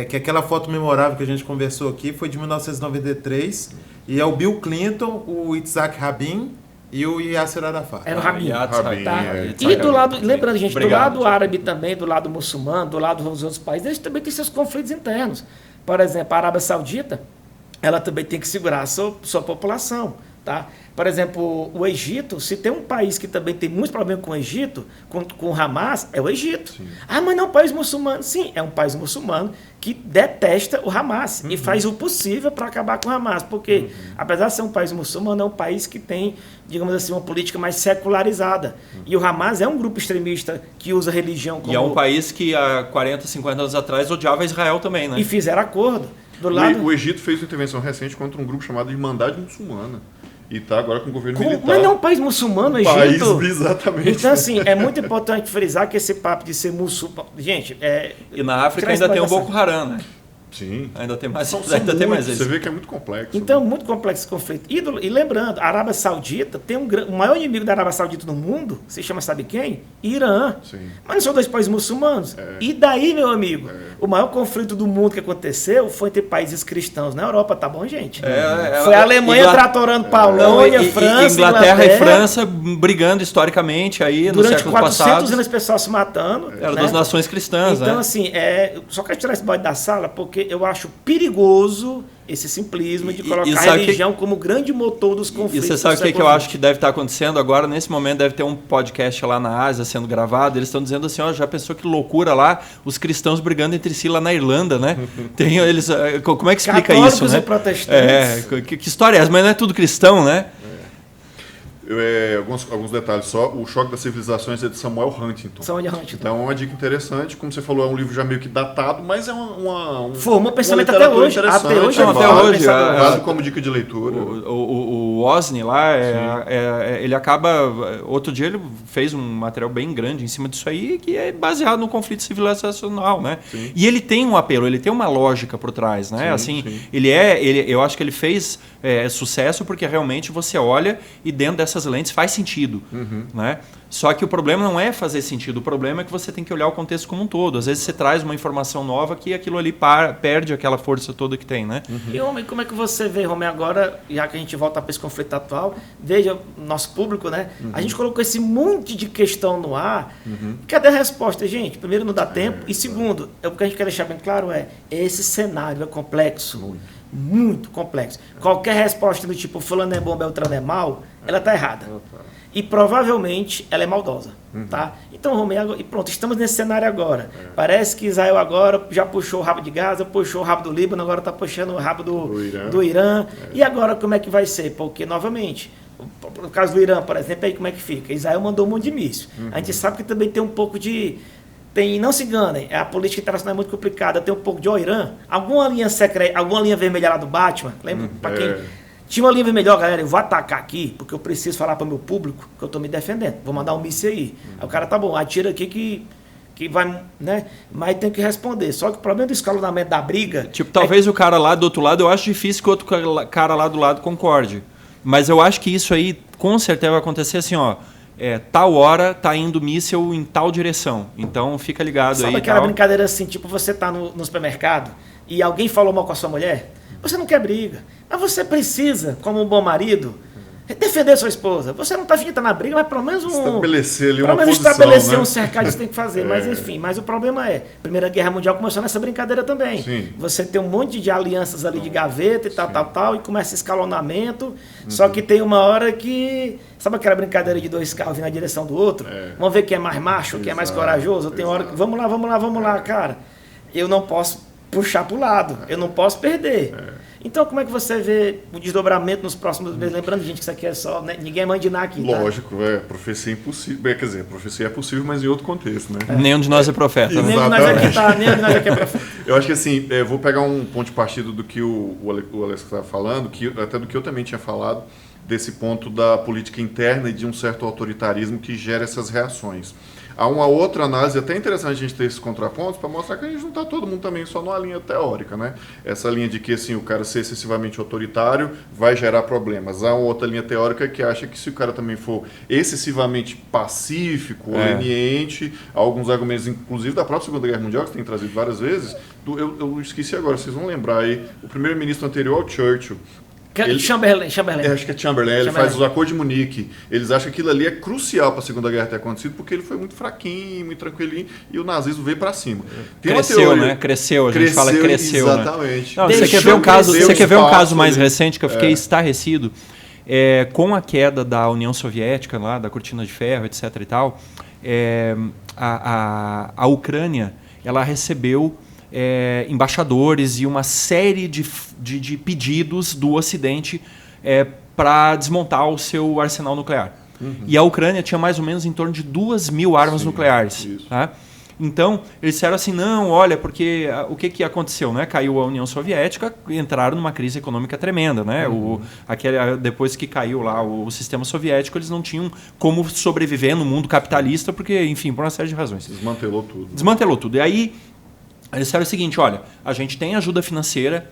que aquela foto memorável que a gente conversou aqui foi de 1993 e é o Bill Clinton, o Yitzhak Rabin e o Yasser Arafat. Era o Rabin. Tá? E do lado, lembrando, gente, do lado árabe também, do lado muçulmano, do lado dos outros países, eles também têm seus conflitos internos. Por exemplo, a Arábia Saudita, ela também tem que segurar a sua população. Tá? Por exemplo, o Egito, se tem um país que também tem muitos problemas com o Egito, com o Hamas, é o Egito. Sim. Ah, mas não é um país muçulmano. Sim, é um país muçulmano que detesta o Hamas e faz o possível para acabar com o Hamas. Porque, apesar de ser um país muçulmano, é um país que tem, digamos assim, uma política mais secularizada. E o Hamas é um grupo extremista que usa religião como... E é um país que há 40, 50 anos atrás odiava Israel também, né? E fizeram acordo. O Egito fez uma intervenção recente contra um grupo chamado de Irmandade Muçulmana. E está agora com o governo militar. Mas não é um país muçulmano, o Egito. Exatamente. Então, assim, é muito importante frisar que esse papo de ser muçulmano... Gente, E na África ainda tem o Boko Haram, né? Sim. Ainda tem mais. Tem mais você vê que é muito complexo. Então, muito complexo esse conflito. E lembrando, a Arábia Saudita tem o maior inimigo da Arábia Saudita no mundo, se chama, sabe quem? Irã. Sim. Mas não são dois países muçulmanos. E daí, meu amigo, o maior conflito do mundo que aconteceu foi entre países cristãos na Europa, tá bom, gente? Foi a Alemanha tratorando Polônia, França, Inglaterra e França brigando historicamente aí no século passado. Durante 400 anos, o pessoal se matando. Era das nações cristãs, então, assim, só quero tirar esse bode da sala, porque eu acho perigoso esse simplismo de colocar a religião como grande motor dos conflitos. E você sabe o que eu acho que deve estar acontecendo agora? Nesse momento deve ter um podcast lá na Ásia sendo gravado. Eles estão dizendo assim, já pensou que loucura lá, os cristãos brigando entre si lá na Irlanda, né? Como é que explica Católicos isso, né? E protestantes. Que história é essa? Mas não é tudo cristão, né? alguns detalhes só. O Choque das Civilizações é de Samuel Huntington. Então é uma dica interessante. Como você falou, é um livro já meio que datado, mas é formou pensamento até hoje. Até hoje. Vale como dica de leitura. O Osni lá, ele acaba... Outro dia ele fez um material bem grande em cima disso aí, que é baseado no conflito civilizacional, né? Sim. E ele tem um apelo, ele tem uma lógica por trás, né? Sim. Eu acho que ele fez sucesso porque realmente você olha e dentro dessas lentes faz sentido, né? Só que o problema não é fazer sentido, o problema é que você tem que olhar o contexto como um todo. Às vezes você traz uma informação nova que aquilo ali perde aquela força toda que tem, né? E, Romeu, como é que você vê, Romeu, agora, já que a gente volta para esse conflito atual, veja, nosso público, né? A gente colocou esse monte de questão no ar. Cadê a resposta, gente? Primeiro, não dá tempo. E segundo, o que a gente quer deixar bem claro esse cenário é complexo. Muito complexo. Qualquer resposta do tipo fulano é bom, Beltrano é mal, ela está errada. E provavelmente ela é maldosa. Tá? Então, Romeu, e pronto, estamos nesse cenário agora. Parece que Israel agora já puxou o rabo de Gaza, puxou o rabo do Líbano, agora está puxando o rabo do Irã. E agora como é que vai ser? Porque, novamente, no caso do Irã, por exemplo, aí como é que fica? Israel mandou um monte de míssil. A gente sabe que também tem um pouco de... não se enganem, a política internacional é muito complicada, tem um pouco de Irã, alguma linha secreta, alguma linha vermelha lá do Batman, lembra? Para quem tinha uma linha vermelha, galera, eu vou atacar aqui, porque eu preciso falar para o meu público que eu estou me defendendo, vou mandar um míssil aí. Aí o cara, tá bom, atira aqui que vai, né? Mas tem que responder. Só que o problema do escalonamento da briga... Tipo, talvez o cara lá do outro lado, eu acho difícil que o outro cara lá do lado concorde. Mas eu acho que isso aí, com certeza, vai acontecer assim, tal hora tá indo míssil em tal direção. Então fica ligado. Sabe aí. Sabe aquela brincadeira assim, tipo, você tá no supermercado e alguém falou mal com a sua mulher? Você não quer briga. Mas você precisa, como um bom marido, defender sua esposa. Você não está afim de estar na briga, mas pelo menos estabelecer ali uma posição, estabelecer, né? um cercado que você tem que fazer. Mas enfim, mas o problema Primeira Guerra Mundial começou nessa brincadeira também. Sim. Você tem um monte de alianças ali de gaveta e tal, e começa escalonamento. Só que tem uma hora que... Sabe aquela brincadeira de dois carros vindo na direção do outro? Vamos ver quem é mais macho, quem é mais corajoso. Tem hora que... Vamos lá, cara. Eu não posso puxar para o lado. Eu não posso perder. Então, como é que você vê o desdobramento nos próximos meses? Lembrando, gente, que isso aqui é só... Né? Ninguém é mãe de Ná aqui, tá? Lógico, profecia é impossível. Quer dizer, profecia é possível, mas em outro contexto, né? Nenhum de nós é profeta. Né? Nenhum de nós aqui é profeta. Eu acho que assim, vou pegar um ponto de partida do que o Alex estava falando, até do que eu também tinha falado, desse ponto da política interna e de um certo autoritarismo que gera essas reações. Há uma outra análise, até interessante a gente ter esses contrapontos, para mostrar que a gente não está todo mundo também só numa linha teórica, né? Essa linha de que assim, o cara ser excessivamente autoritário vai gerar problemas. Há uma outra linha teórica que acha que se o cara também for excessivamente pacífico, leniente, há alguns argumentos, inclusive da própria Segunda Guerra Mundial, que tem trazido várias vezes, eu esqueci agora, vocês vão lembrar aí, o primeiro-ministro anterior ao Churchill, Chamberlain. Acho que é Chamberlain. Ele faz os acordos de Munique. Eles acham que aquilo ali é crucial para a Segunda Guerra ter acontecido, porque ele foi muito fraquinho, muito tranquilinho, e o nazismo veio para cima. Cresceu, né? Cresceu, a gente fala cresceu. Exatamente. Né? Não, você quer ver um caso mais recente que eu fiquei estarrecido? Com a queda da União Soviética, lá, da Cortina de Ferro, etc. e tal, a Ucrânia ela recebeu embaixadores e uma série de pedidos do Ocidente para desmontar o seu arsenal nuclear. E a Ucrânia tinha mais ou menos em torno de 2.000 armas nucleares. Tá? Então, eles disseram assim, não, olha, porque o que aconteceu? Né? Caiu a União Soviética, entraram numa crise econômica tremenda. Né? Depois que caiu lá o sistema soviético, eles não tinham como sobreviver no mundo capitalista, porque, enfim, por uma série de razões. Desmantelou tudo. E aí, eles disseram o seguinte, olha, a gente tem ajuda financeira,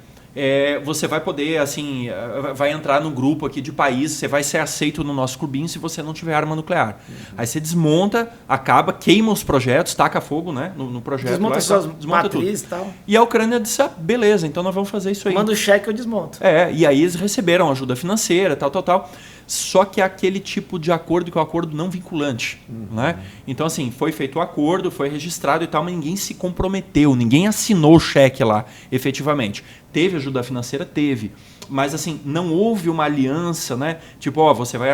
você vai poder, assim, vai entrar no grupo aqui de países, você vai ser aceito no nosso clubinho se você não tiver arma nuclear. Aí você desmonta, acaba, queima os projetos, taca fogo, né, no projeto. Desmonta suas matrizes e tal. E a Ucrânia disse, beleza, então nós vamos fazer isso aí. Manda o cheque, eu desmonto. E aí eles receberam ajuda financeira, tal. Só que é aquele tipo de acordo que é um acordo não vinculante. Né? Então, assim, foi feito o acordo, foi registrado e tal, mas ninguém se comprometeu, ninguém assinou o cheque lá, efetivamente. Teve ajuda financeira? Teve. Mas, assim, não houve uma aliança, né? Tipo, você vai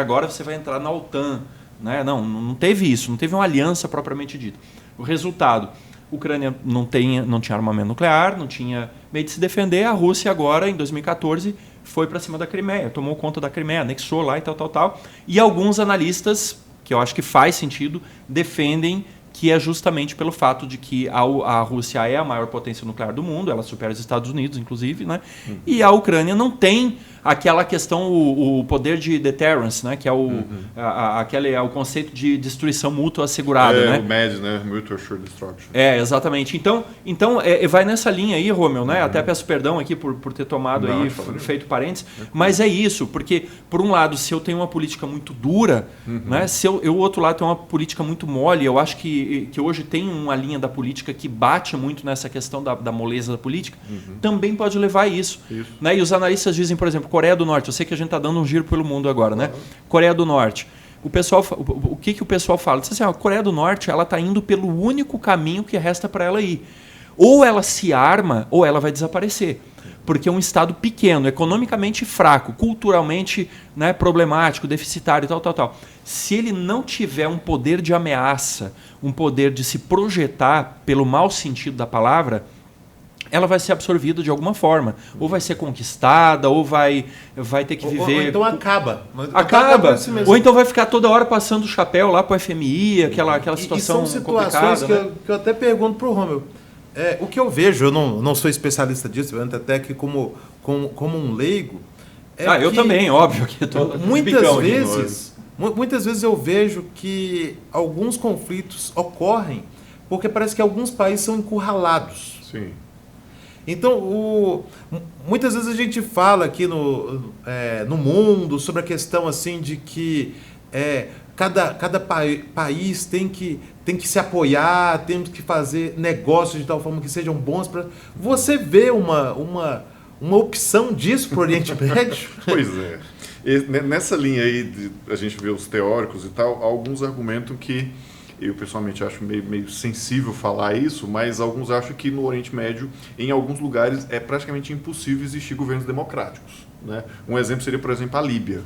entrar na OTAN. Né? Não teve isso, não teve uma aliança propriamente dita. O resultado, a Ucrânia não tinha armamento nuclear, não tinha meio de se defender. A Rússia agora, em 2014, foi para cima da Crimeia, tomou conta da Crimeia, anexou lá e tal. E alguns analistas, que eu acho que faz sentido, defendem que é justamente pelo fato de que a Rússia é a maior potência nuclear do mundo, ela supera os Estados Unidos, inclusive, né? E a Ucrânia não tem aquela questão, o poder de deterrence, né? Que é o conceito de destruição mútua assegurada. Né? O MAD, né? Mutual Assured Destruction. Exatamente. Então vai nessa linha aí, Romeu, né? Até peço perdão aqui por ter tomado feito parênteses, mas é isso, porque, por um lado, se eu tenho uma política muito dura, né? Se eu outro lado, tenho uma política muito mole, eu acho que hoje tem uma linha da política que bate muito nessa questão da moleza da política, também pode levar a isso. Né? E os analistas dizem, por exemplo, Coreia do Norte, eu sei que a gente está dando um giro pelo mundo agora, né? Coreia do Norte. O que o pessoal fala? Diz assim, a Coreia do Norte ela está indo pelo único caminho que resta para ela ir. Ou ela se arma, ou ela vai desaparecer. Porque é um Estado pequeno, economicamente fraco, culturalmente, né, problemático, deficitário e tal. Se ele não tiver um poder de ameaça, um poder de se projetar pelo mau sentido da palavra, ela vai ser absorvida de alguma forma. Ou vai ser conquistada, ou vai ter que viver... Ou então acaba. Ou então vai ficar toda hora passando o chapéu lá para o FMI, aquela situação e são situações complicada. Que eu até pergunto para o Romeu. O que eu vejo, eu não sou especialista disso, eu entro até aqui como um leigo. Eu também, óbvio. Que muitas vezes eu vejo que alguns conflitos ocorrem porque parece que alguns países são encurralados. Sim. Então, muitas vezes a gente fala aqui no mundo sobre a questão assim de que cada país tem que se apoiar, temos que fazer negócios de tal forma que sejam bons para... Você vê uma opção disso para o Oriente Médio? Pois é. Nessa linha aí, a gente vê os teóricos e tal, alguns argumentam que, eu pessoalmente acho meio sensível falar isso, mas alguns acham que no Oriente Médio, em alguns lugares, é praticamente impossível existir governos democráticos. Né? Um exemplo seria, por exemplo, a Líbia.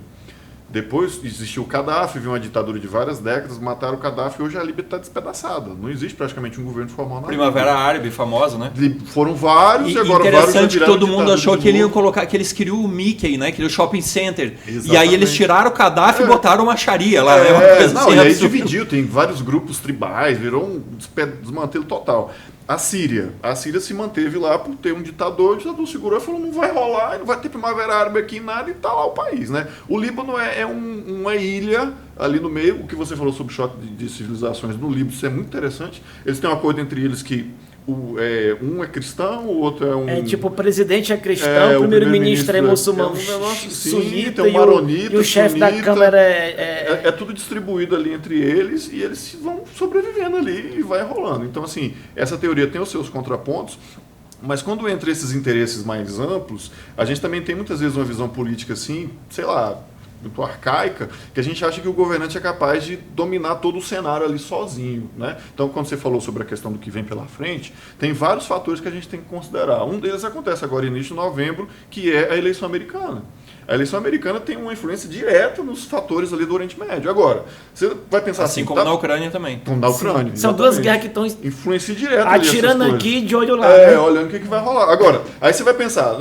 Depois existiu o Gaddafi, viu uma ditadura de várias décadas, mataram o Gaddafi e hoje a Líbia está despedaçada. Não existe praticamente um governo formal na Primavera Árabe, famosa, né? Foram vários e agora interessante vários que todo mundo achou que ele ia colocar, que eles queriam o Mickey, né? Que era o shopping center. Exatamente. E aí eles tiraram o Gaddafi e botaram uma Sharia lá. Né? Uma coisa assim, e aí dividiu, tem vários grupos tribais, virou um desmantelo total. A Síria se manteve lá por ter um ditador, o ditador segurou e falou, não vai rolar, não vai ter Primavera Árabe aqui em nada, e tá lá o país, né? O Líbano é uma ilha ali no meio, o que você falou sobre o choque de civilizações no Líbano, isso é muito interessante. Eles têm um acordo entre eles que um é cristão, o outro é um... tipo, o presidente é cristão, o primeiro-ministro é muçulmano, sunita, e o chefe da Câmara é tudo distribuído ali entre eles, e eles vão sobrevivendo ali e vai rolando. Então, assim, essa teoria tem os seus contrapontos, mas quando entra esses interesses mais amplos, a gente também tem muitas vezes uma visão política assim, sei lá, muito arcaica, que a gente acha que o governante é capaz de dominar todo o cenário ali sozinho, né? Então, quando você falou sobre a questão do que vem pela frente, tem vários fatores que a gente tem que considerar. Um deles acontece agora, início de novembro, que é a eleição americana. A eleição americana tem uma influência direta nos fatores ali do Oriente Médio. Agora, você vai pensar assim como na Ucrânia também. Como na Ucrânia. São duas guerras que estão influência direta atirando aqui de olho lá. Né? Olhando o que vai rolar. Agora, aí você vai pensar,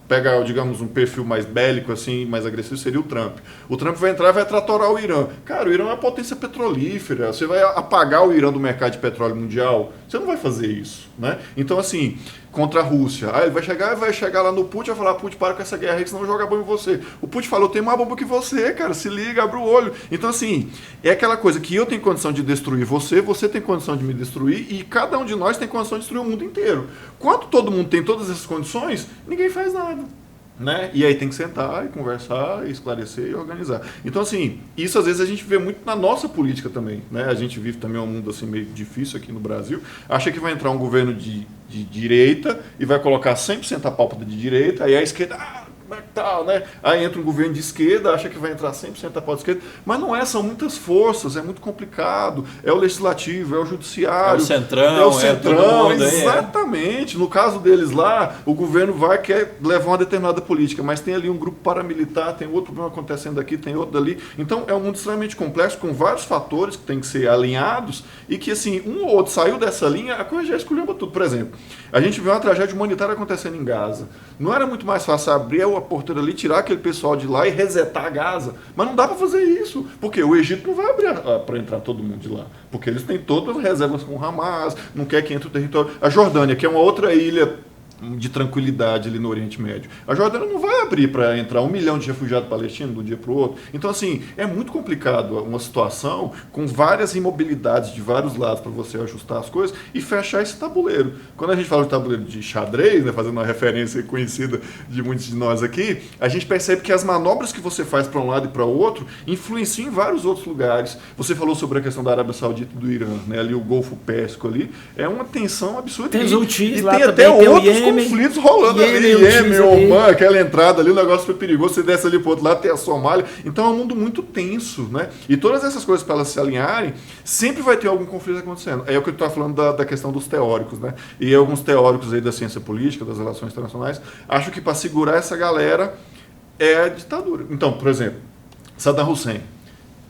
pega, digamos, um perfil mais bélico, assim, mais agressivo, seria o Trump. O Trump vai entrar e vai tratorar o Irã. Cara, o Irã é uma potência petrolífera. Você vai apagar o Irã do mercado de petróleo mundial? Você não vai fazer isso, né? Então, assim, contra a Rússia. Aí ele vai chegar lá no Putin e vai falar, Putin, para com essa guerra aí, que senão eu vou jogar bomba em você. O Putin falou, tem mais bomba que você, cara, se liga, abre o olho. Então, assim, é aquela coisa que eu tenho condição de destruir você tem condição de me destruir, e cada um de nós tem condição de destruir o mundo inteiro. Quando todo mundo tem todas essas condições, ninguém faz nada. Né? E aí tem que sentar e conversar, e esclarecer e organizar. Então, assim, isso às vezes a gente vê muito na nossa política também. Né? A gente vive também um mundo assim, meio difícil aqui no Brasil. Acha que vai entrar um governo de direita e vai colocar 100% a pálpita de direita, aí a esquerda... tal, né? Aí entra um governo de esquerda, acha que vai entrar 100% da pauta de esquerda, mas não é, são muitas forças, é muito complicado, é o legislativo, é o judiciário, é o centrão, exatamente. No caso deles lá, o governo quer levar uma determinada política, mas tem ali um grupo paramilitar, tem outro problema acontecendo aqui, tem outro dali, então é um mundo extremamente complexo, com vários fatores que tem que ser alinhados, e que assim, um ou outro saiu dessa linha, a coisa já escolheu tudo. Por exemplo, a gente vê uma tragédia humanitária acontecendo em Gaza, não era muito mais fácil abrir a porta fronteira ali, tirar aquele pessoal de lá e resetar Gaza. Mas não dá para fazer isso, porque o Egito não vai abrir para entrar todo mundo de lá, porque eles têm todas as reservas com o Hamas, não quer que entre o território. A Jordânia, que é uma outra ilha de tranquilidade ali no Oriente Médio. A Jordânia não vai abrir para entrar 1 milhão de refugiados palestinos de um dia para o outro. Então, assim, é muito complicado uma situação com várias imobilidades de vários lados para você ajustar as coisas e fechar esse tabuleiro. Quando a gente fala de tabuleiro de xadrez, né, fazendo uma referência conhecida de muitos de nós aqui, a gente percebe que as manobras que você faz para um lado e para o outro influenciam em vários outros lugares. Você falou sobre a questão da Arábia Saudita e do Irã, né, ali o Golfo Pérsico ali, é uma tensão absurda. Tem os Houthis e lá tem também, até tem outros conflitos rolando ali, Iêmen, Oman, aquela entrada ali, o negócio foi perigoso, você desce ali pro outro lado, tem a Somália, então é um mundo muito tenso, né? E todas essas coisas, para elas se alinharem, sempre vai ter algum conflito acontecendo. É o que eu estava falando da questão dos teóricos, né? E alguns teóricos aí da ciência política, das relações internacionais, acham que para segurar essa galera é a ditadura. Então, por exemplo, Saddam Hussein.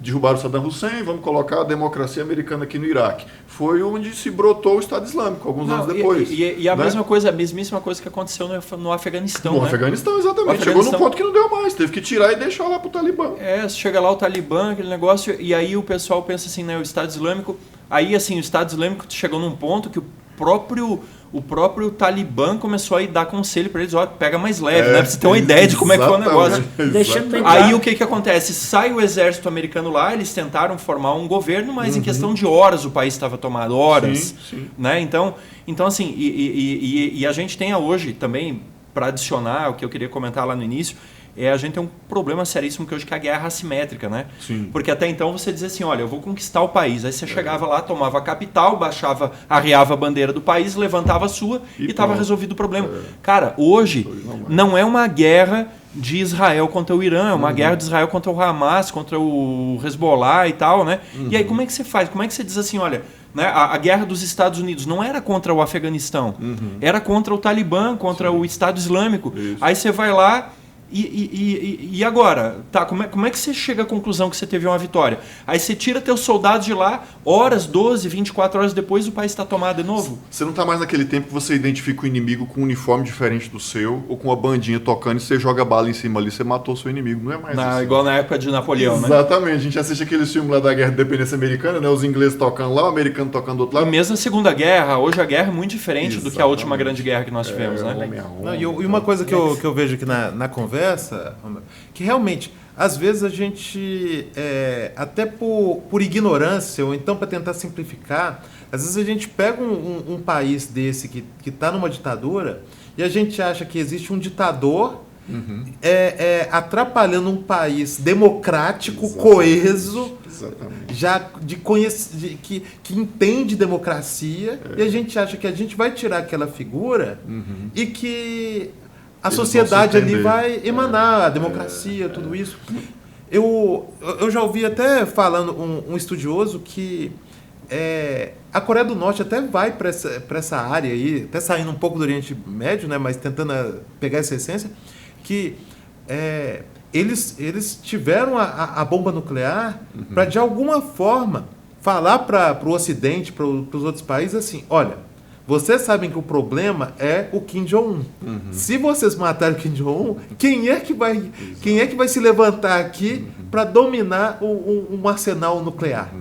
Derrubaram Saddam Hussein, vamos colocar a democracia americana aqui no Iraque. Foi onde se brotou o Estado Islâmico, alguns anos depois. E a mesma coisa, a mesmíssima coisa que aconteceu no Afeganistão. No Afeganistão, exatamente. Chegou num ponto que não deu mais, teve que tirar e deixar lá pro Talibã. Chega lá o Talibã, aquele negócio, e aí o pessoal pensa assim, né, o Estado Islâmico... Aí, assim, o Estado Islâmico chegou num ponto que o próprio Talibã começou a dar conselho para eles, ó, pega mais leve, né? Pra você ter uma ideia de como é que foi o negócio. Aí o que acontece? Sai o exército americano lá, eles tentaram formar um governo, mas em questão de horas o país estava tomado, horas. Sim. Né? Então assim, e a gente tem hoje também, para adicionar o que eu queria comentar lá no início, a gente tem um problema seríssimo que hoje que é a guerra assimétrica, né? Sim. Porque até então você dizia assim, olha, eu vou conquistar o país. Aí você chegava lá, tomava a capital, arriava a bandeira do país, levantava a sua e estava resolvido o problema. Cara, hoje não é uma guerra de Israel contra o Irã, é uma guerra de Israel contra o Hamas, contra o Hezbollah e tal, né? E aí como é que você faz? Como é que você diz assim, olha, né, a guerra dos Estados Unidos não era contra o Afeganistão, era contra o Talibã, contra o Estado Islâmico. Isso. Aí você vai lá... E agora? Tá, como é que você chega à conclusão que você teve uma vitória? Aí você tira teus soldados de lá, horas, 12, 24 horas depois o país está tomado de novo. Você não está mais naquele tempo que você identifica o inimigo com um uniforme diferente do seu, ou com uma bandinha tocando e você joga bala em cima ali, você matou o seu inimigo. Não é mais assim. Igual na época de Napoleão, Exatamente. né? Exatamente. A gente assiste aqueles filmes lá da Guerra de Independência Americana, né? Os ingleses tocando lá, o americano tocando do outro lado. E mesmo a Segunda Guerra, hoje a guerra é muito diferente do que a última grande guerra que nós tivemos, né? E uma coisa que eu vejo aqui na conversa... que realmente, às vezes a gente, até por ignorância, ou então para tentar simplificar, às vezes a gente pega um país desse que está numa ditadura e a gente acha que existe um ditador atrapalhando um país democrático, coeso, já que entende democracia, e a gente acha que a gente vai tirar aquela figura e que... a sociedade ali vai emanar a democracia, tudo isso. Eu já ouvi até falando um estudioso que a Coreia do Norte até vai para essa área aí, até saindo um pouco do Oriente Médio, né, mas tentando pegar essa essência, que eles tiveram a bomba nuclear para, de alguma forma, falar para o Ocidente, para os outros países, assim, olha, vocês sabem que o problema é o Kim Jong-un. Se vocês matarem o Kim Jong-un, quem é que vai se levantar aqui para dominar um arsenal nuclear?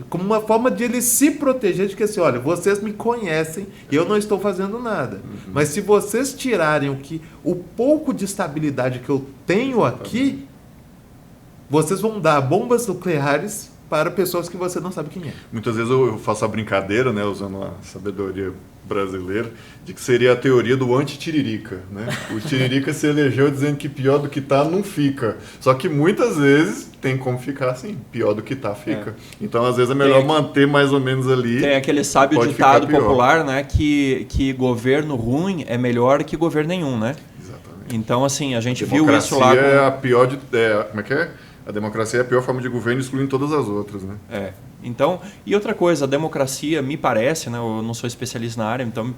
Como uma forma de ele se proteger de que assim, olha, vocês me conhecem e eu não estou fazendo nada. Mas se vocês tirarem o pouco de estabilidade que eu tenho aqui, vocês vão dar bombas nucleares para pessoas que você não sabe quem é. Muitas vezes eu faço a brincadeira, né, usando a sabedoria brasileira, de que seria a teoria do anti-tiririca, né? O tiririca se elegeu dizendo que pior do que tá não fica. Só que muitas vezes tem como ficar assim, pior do que tá fica. Então às vezes é melhor manter mais ou menos ali. Tem aquele sábio ditado popular, né, que governo ruim é melhor que governo nenhum, né? Exatamente. Então assim, a gente viu isso lá. É a pior como é que é? A democracia é a pior forma de governo, excluindo todas as outras, né? Então, e outra coisa, a democracia, me parece, né, eu não sou especialista na área, então me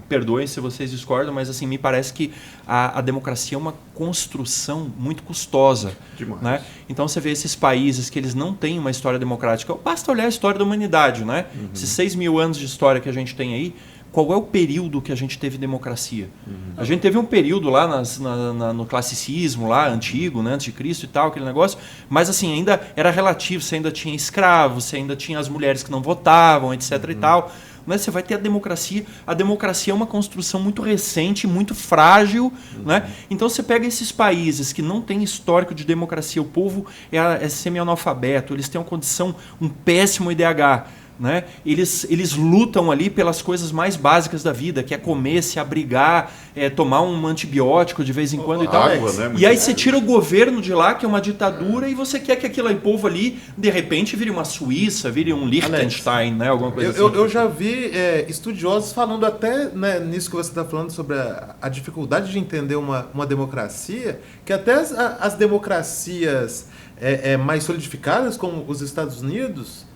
perdoem se vocês discordam, mas assim, me parece que a democracia é uma construção muito custosa. Demais. Né? Então você vê esses países que eles não têm uma história democrática, basta olhar a história da humanidade, né? Esses 6.000 anos de história que a gente tem aí, qual é o período que a gente teve democracia. A gente teve um período lá no classicismo, lá antigo, né, antes de Cristo e tal, aquele negócio, mas assim, ainda era relativo, você ainda tinha escravos, você ainda tinha as mulheres que não votavam, etc. e tal. Né? Você vai ter a democracia. A democracia é uma construção muito recente, muito frágil. Né? Então você pega esses países que não têm histórico de democracia, o povo é semi-analfabeto, eles têm uma condição, um péssimo IDH. Né? Eles lutam ali pelas coisas mais básicas da vida, que é comer, se abrigar, tomar um antibiótico de vez em quando e tal. Água, né? E aí você tira o governo de lá, que é uma ditadura, e você quer que aquele povo ali, de repente, vire uma Suíça, vire um Liechtenstein, né? Alguma coisa assim. Eu já vi estudiosos falando até, né, nisso que você está falando sobre a dificuldade de entender uma democracia, que até as democracias mais solidificadas, como os Estados Unidos,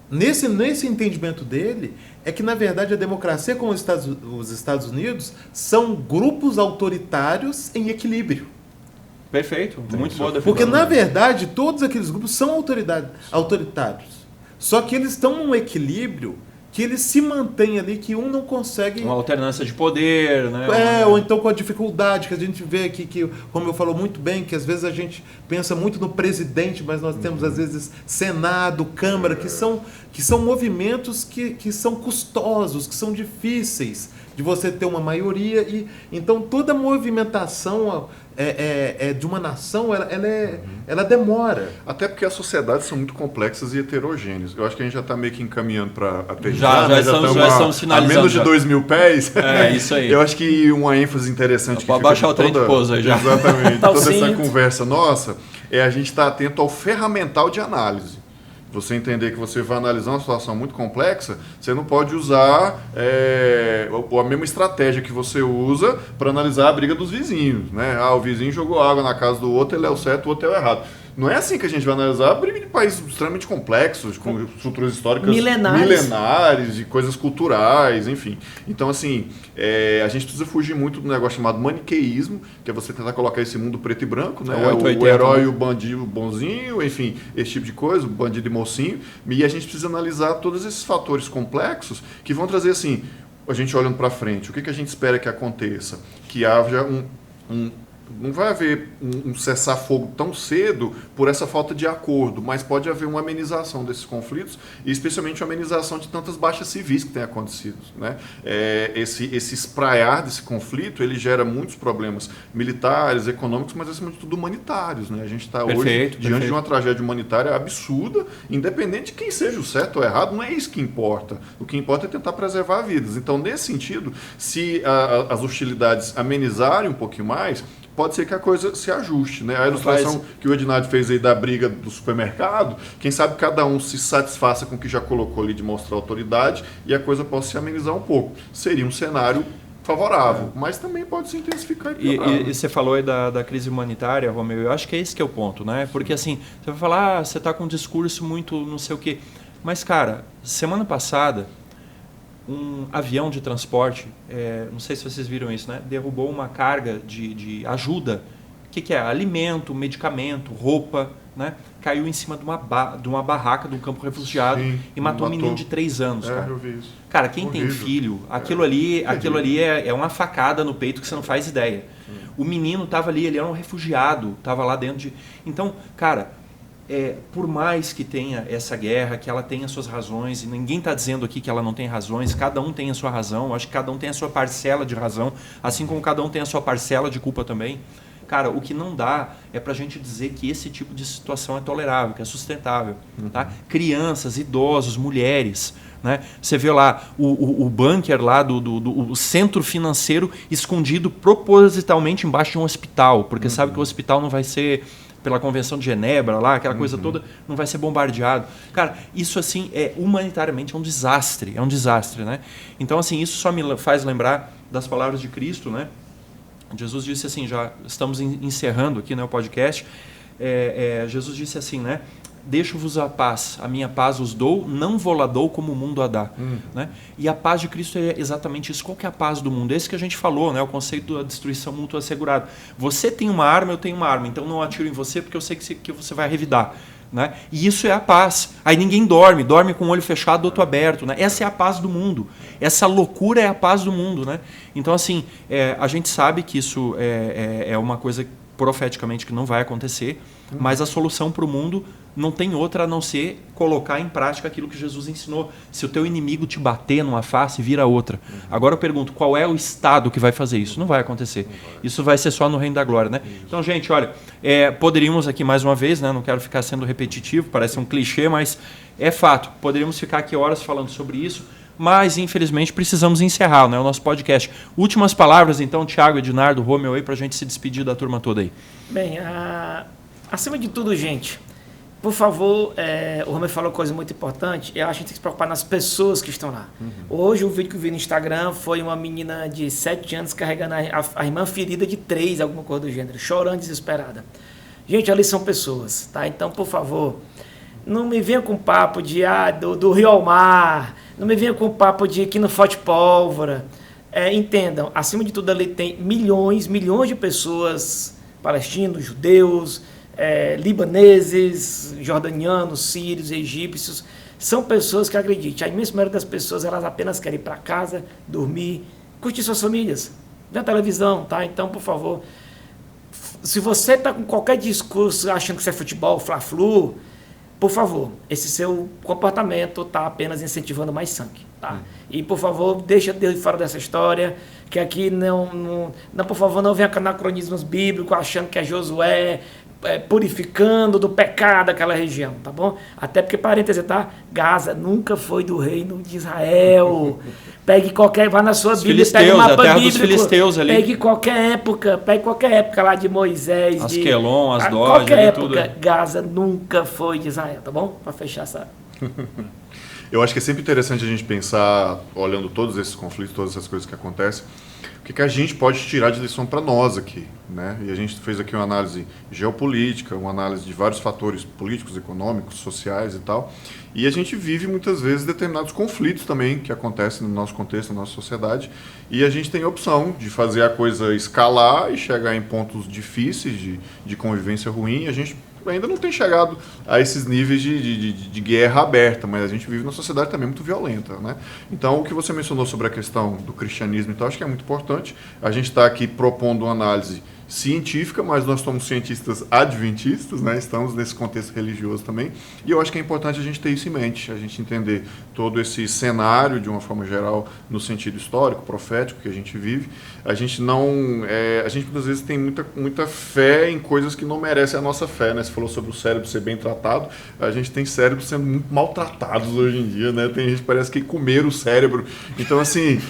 nesse entendimento dele, é que, na verdade, a democracia como os Estados Unidos são grupos autoritários em equilíbrio. Perfeito, muito boa definição. Porque, na verdade, todos aqueles grupos são autoritários. Só que eles estão num equilíbrio que eles se mantêm ali, que um não consegue... Uma alternância de poder, né? Ou então com a dificuldade que a gente vê aqui, que, como eu falo muito bem, que às vezes a gente pensa muito no presidente, mas nós temos às vezes Senado, Câmara, que são movimentos que são custosos, que são difíceis de você ter uma maioria. E então toda movimentação de uma nação, ela demora. Até porque as sociedades são muito complexas e heterogêneas. Eu acho que a gente já está meio que encaminhando para aterrissar. Já estamos finalizando. A menos de 2.000 pés. É, isso aí. Eu acho que uma ênfase interessante... Pode baixar o trem de pouso aí já. Exatamente. Toda essa conversa nossa é a gente estar atento ao ferramental de análise. Você entender que você vai analisar uma situação muito complexa, você não pode usar a mesma estratégia que você usa para analisar a briga dos vizinhos. Né? O vizinho jogou água na casa do outro, ele é o certo, o outro é o errado. Não é assim que a gente vai analisar a briga de países extremamente complexos, com estruturas históricas milenares, de coisas culturais, enfim. Então, assim, a gente precisa fugir muito do negócio chamado maniqueísmo, que é você tentar colocar esse mundo preto e branco, né? O herói e o bandido bonzinho, enfim, esse tipo de coisa, o bandido e mocinho. E a gente precisa analisar todos esses fatores complexos que vão trazer, assim, a gente olhando para frente, o que a gente espera que aconteça? Que haja não vai haver um cessar-fogo tão cedo por essa falta de acordo, mas pode haver uma amenização desses conflitos e especialmente uma amenização de tantas baixas civis que têm acontecido. Né? Esse espraiar desse conflito, ele gera muitos problemas militares, econômicos, mas acima de tudo humanitários. Né? A gente está hoje diante de uma tragédia humanitária absurda, independente de quem seja o certo ou errado, não é isso que importa. O que importa é tentar preservar vidas. Então, nesse sentido, se as hostilidades amenizarem um pouquinho mais, pode ser que a coisa se ajuste, né? A ilustração que o Ednardo fez aí da briga do supermercado, quem sabe cada um se satisfaça com o que já colocou ali de mostrar autoridade e a coisa possa se amenizar um pouco. Seria um cenário favorável, mas também pode se intensificar e piorar. E você falou aí da crise humanitária, Romeu, eu acho que é esse que é o ponto, né? Porque assim, você vai falar, você está com um discurso muito não sei o quê, mas cara, semana passada, um avião de transporte, não sei se vocês viram isso, né? Derrubou uma carga de ajuda. O que é? Alimento, medicamento, roupa, né? Caiu em cima de uma barraca de um campo refugiado. Sim, e matou um menino de 3 anos. Cara. Eu vi isso. Cara, quem tem filho, aquilo ali é uma facada no peito que você não faz ideia. O menino estava ali, ele era um refugiado, estava lá dentro de... Então, cara... por mais que tenha essa guerra, que ela tenha suas razões, e ninguém está dizendo aqui que ela não tem razões, cada um tem a sua razão, eu acho que cada um tem a sua parcela de razão, assim como cada um tem a sua parcela de culpa também. Cara, o que não dá é pra gente dizer que esse tipo de situação é tolerável, que é sustentável. Tá? Crianças, idosos, mulheres, né? Você vê lá o bunker lá do centro financeiro escondido propositalmente embaixo de um hospital, porque sabe que o hospital não vai ser... pela Convenção de Genebra, lá, aquela coisa toda, não vai ser bombardeado. Cara, isso assim, humanitariamente é um desastre, né? Então, assim, isso só me faz lembrar das palavras de Cristo, né? Jesus disse assim, já estamos encerrando aqui, né, o podcast, Jesus disse assim, né? Deixo-vos a paz, a minha paz os dou, não vou-la dou como o mundo a dá. Né? E a paz de Cristo é exatamente isso. Qual que é a paz do mundo? Esse que a gente falou, né? O conceito da destruição mútua assegurada. Você tem uma arma, eu tenho uma arma, então não atiro em você porque eu sei que você vai revidar. né? E isso é a paz. Aí ninguém dorme com o olho fechado, outro aberto, né? Essa é a paz do mundo. Essa loucura é a paz do mundo, né? Então, assim, a gente sabe que isso é uma coisa profeticamente que não vai acontecer, mas a solução para o mundo não tem outra a não ser colocar em prática aquilo que Jesus ensinou. Se o teu inimigo te bater numa face, vira outra. Agora eu pergunto, qual é o Estado que vai fazer isso? Não vai acontecer. Isso vai ser só no Reino da Glória, né? Então, gente, olha, poderíamos aqui mais uma vez, né? Não quero ficar sendo repetitivo, parece um clichê, mas é fato. Poderíamos ficar aqui horas falando sobre isso, mas infelizmente precisamos encerrar, né, o nosso podcast. Últimas palavras, então, Tiago, Ednardo, Romeu, aí, para a gente se despedir da turma toda aí. Bem, acima de tudo, gente, por favor, o Romeu falou coisa muito importante, eu acho que a gente tem que se preocupar nas pessoas que estão lá. Hoje, o vídeo que eu vi no Instagram foi uma menina de 7 anos carregando a irmã ferida de 3, alguma coisa do gênero, chorando desesperada. Gente, ali são pessoas, tá? Então, por favor, não me venha com papo de do Rio ao Mar, não me venha com papo de que não falte pólvora. Entendam, acima de tudo ali tem milhões de pessoas, palestinos, judeus, libaneses, jordanianos, sírios, egípcios. São pessoas que, acredite, a imensa maioria das pessoas, elas apenas querem ir para casa, dormir, curtir suas famílias, ver a televisão, tá? Então, por favor, se você está com qualquer discurso achando que isso é futebol, fla-flu, por favor, esse seu comportamento está apenas incentivando mais sangue, tá? E, por favor, deixa Deus de fora dessa história, que aqui não, por favor, não venha com anacronismos bíblicos achando que é Josué purificando do pecado aquela região, tá bom? Até porque, parêntese, tá? Gaza nunca foi do reino de Israel. Vá na sua Bíblia, pegue o mapa bíblico, filisteus ali. pegue qualquer época lá de Moisés, Asquelon, Asdod, qualquer época, tudo. Gaza nunca foi de Israel, tá bom? Para fechar essa... Eu acho que é sempre interessante a gente pensar, olhando todos esses conflitos, todas essas coisas que acontecem, o que a gente pode tirar de lição para nós aqui, né? E a gente fez aqui uma análise geopolítica, uma análise de vários fatores políticos, econômicos, sociais e tal, e a gente vive muitas vezes determinados conflitos também que acontecem no nosso contexto, na nossa sociedade, e a gente tem a opção de fazer a coisa escalar e chegar em pontos difíceis de convivência ruim, e a gente ainda não tem chegado a esses níveis de guerra aberta, mas a gente vive numa sociedade também muito violenta, né? Então, o que você mencionou sobre a questão do cristianismo e tal, acho que é muito importante. A gente está aqui propondo uma análise científica, mas nós somos cientistas adventistas, né? Estamos nesse contexto religioso também, e eu acho que é importante a gente ter isso em mente, a gente entender todo esse cenário de uma forma geral no sentido histórico, profético que a gente vive. A gente a gente muitas vezes tem muita fé em coisas que não merecem a nossa fé, né? Você falou sobre o cérebro ser bem tratado, a gente tem cérebros sendo muito maltratados hoje em dia, né? Tem gente que parece que comer o cérebro. Então, assim,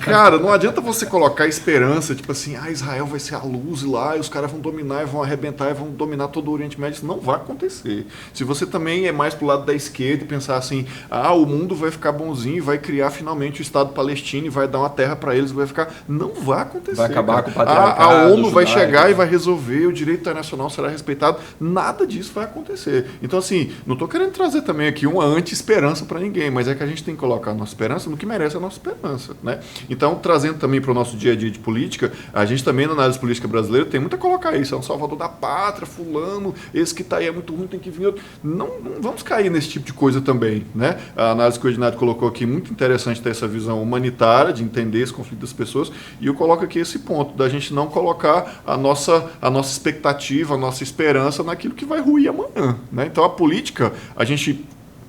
cara, não adianta você colocar esperança, tipo assim, Israel vai ser a luz lá, e os caras vão dominar e vão arrebentar e vão dominar todo o Oriente Médio. Isso não vai acontecer. Se você também é mais pro lado da esquerda e pensar assim, o mundo vai ficar bonzinho e vai criar finalmente o Estado palestino e vai dar uma terra para eles, vai ficar... Não vai acontecer. Vai acabar com o patriarcado. A ONU vai chegar né? e vai resolver, o direito internacional será respeitado. Nada disso vai acontecer. Então, assim, não estou querendo trazer também aqui uma anti-esperança para ninguém, mas é que a gente tem que colocar a nossa esperança no que merece a nossa esperança, né? Então, trazendo também para o nosso dia a dia de política, a gente também na análise política brasileira tem muito a colocar isso, é um salvador da pátria, fulano, esse que está aí é muito ruim, tem que vir outro. Não vamos cair nesse tipo de coisa também, né? A análise que o Ednardo colocou aqui, muito interessante ter essa visão humanitária, de entender esse conflito das pessoas, e eu coloco aqui esse ponto, da gente não colocar a nossa expectativa, a nossa esperança naquilo que vai ruir amanhã, né? Então a política, a gente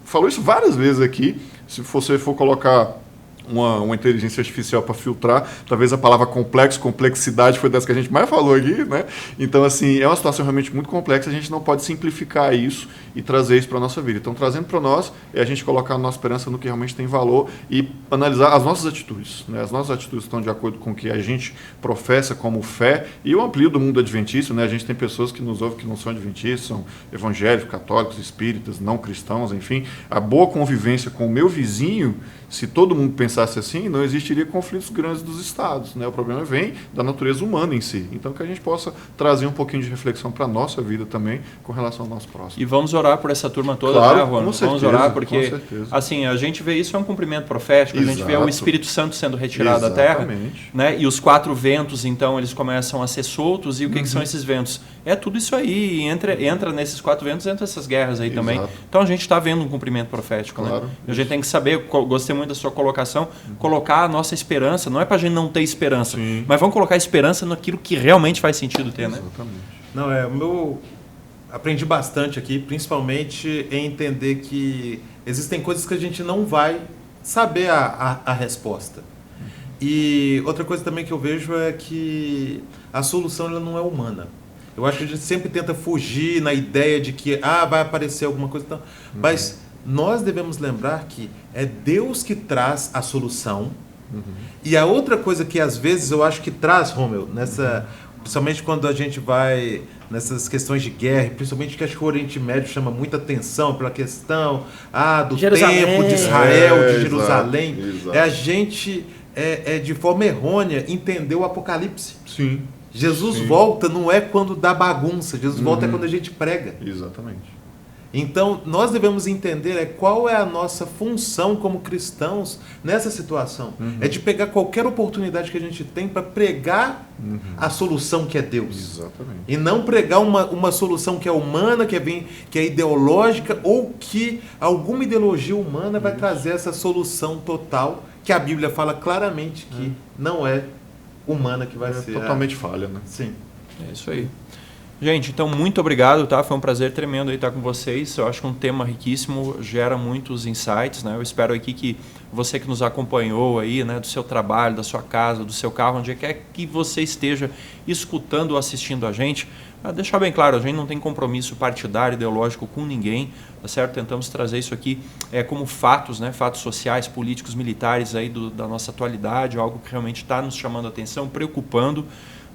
falou isso várias vezes aqui, se você for colocar uma inteligência artificial para filtrar, talvez a palavra complexidade foi dessa que a gente mais falou aqui, né? Então, assim, é uma situação realmente muito complexa, a gente não pode simplificar isso e trazer isso para a nossa vida. Então, trazendo para nós, é a gente colocar a nossa esperança no que realmente tem valor e analisar as nossas atitudes, né? As nossas atitudes estão de acordo com o que a gente professa como fé, e eu amplio do mundo adventista, né? A gente tem pessoas que nos ouvem que não são adventistas, são evangélicos, católicos, espíritas, não cristãos, enfim. A boa convivência com o meu vizinho, se todo mundo pensar pensasse assim, não existiria conflitos grandes dos estados, né? O problema vem da natureza humana em si. Então, que a gente possa trazer um pouquinho de reflexão para a nossa vida também com relação ao nosso próximo. E vamos orar por essa turma toda, claro, né, Rony? com certeza, vamos orar porque, com certeza. assim, a gente vê isso é um cumprimento profético, Exato. a gente vê o Espírito Santo sendo retirado da terra, né? E os 4 ventos, então, eles começam a ser soltos. E o que são esses ventos? É tudo isso aí. Entra nesses 4 ventos, entra essas guerras aí também. Então, a gente está vendo um cumprimento profético, claro, né? A gente tem que saber, gostei muito da sua colocação, colocar a nossa esperança. Não é para a gente não ter esperança, mas vamos colocar esperança naquilo que realmente faz sentido ter, né? Exatamente. Não, aprendi bastante aqui, principalmente em entender que existem coisas que a gente não vai saber a resposta. E outra coisa também que eu vejo é que a solução ela não é humana. Eu acho que a gente sempre tenta fugir na ideia de que vai aparecer alguma coisa. Então, mas nós devemos lembrar que é Deus que traz a solução. E a outra coisa que às vezes eu acho que traz, Romeu, principalmente quando a gente vai nessas questões de guerra, principalmente que acho que o Oriente Médio chama muita atenção pela questão do templo de Israel, de Jerusalém. Exato. A gente, de forma errônea, entender o Apocalipse. Sim. Jesus volta não é quando dá bagunça, Jesus volta é quando a gente prega. Exatamente. Então, nós devemos entender qual é a nossa função como cristãos nessa situação. É de pegar qualquer oportunidade que a gente tem para pregar a solução que é Deus. Exatamente. E não pregar uma solução que é humana, que é ideológica, ou que alguma ideologia humana vai trazer essa solução total, que a Bíblia fala claramente que não é humana que vai ser. Totalmente falha, né? Sim. É isso aí. Gente, então muito obrigado, tá? Foi um prazer tremendo aí estar com vocês. Eu acho que um tema riquíssimo, gera muitos insights, né? Eu espero aqui que você que nos acompanhou aí, né, do seu trabalho, da sua casa, do seu carro, onde quer que você esteja escutando ou assistindo a gente, deixar bem claro, a gente não tem compromisso partidário, ideológico com ninguém, tá certo? Tentamos trazer isso aqui como fatos, né? Fatos sociais, políticos, militares aí da nossa atualidade, algo que realmente está nos chamando a atenção, preocupando.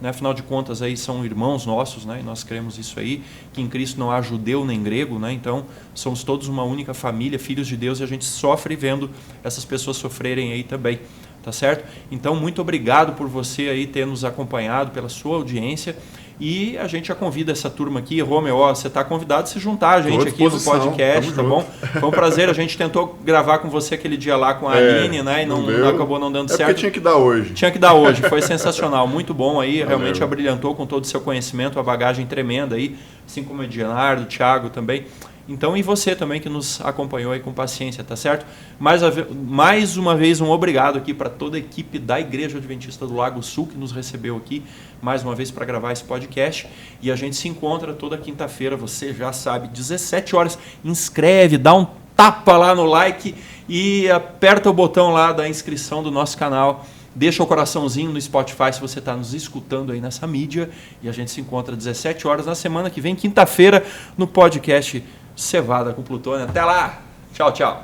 Né? Afinal de contas, aí são irmãos nossos, né? E nós cremos isso aí, que em Cristo não há judeu nem grego, né? Então somos todos uma única família, filhos de Deus, e a gente sofre vendo essas pessoas sofrerem aí também, tá certo? Então, muito obrigado por você aí ter nos acompanhado, pela sua audiência, e a gente já convida essa turma aqui. Romeu, você está convidado a se juntar a gente aqui no podcast, tá bom? Foi um prazer, a gente tentou gravar com você aquele dia lá com a Aline, né? E não acabou não dando certo. Porque tinha que dar hoje. Tinha que dar hoje, foi sensacional, muito bom aí, realmente abrilhantou com todo o seu conhecimento, a bagagem tremenda aí, assim como o Ednardo, o Thiago também. Então, e você também que nos acompanhou aí com paciência, tá certo? Mais uma vez, um obrigado aqui para toda a equipe da Igreja Adventista do Lago Sul que nos recebeu aqui, mais uma vez para gravar esse podcast. E a gente se encontra toda quinta-feira, você já sabe, 17 horas. Inscreve, dá um tapa lá no like e aperta o botão lá da inscrição do nosso canal. Deixa o coraçãozinho no Spotify se você está nos escutando aí nessa mídia. E a gente se encontra 17 horas na semana que vem, quinta-feira, no podcast Cevada com Plutônio. Até lá! Tchau, tchau!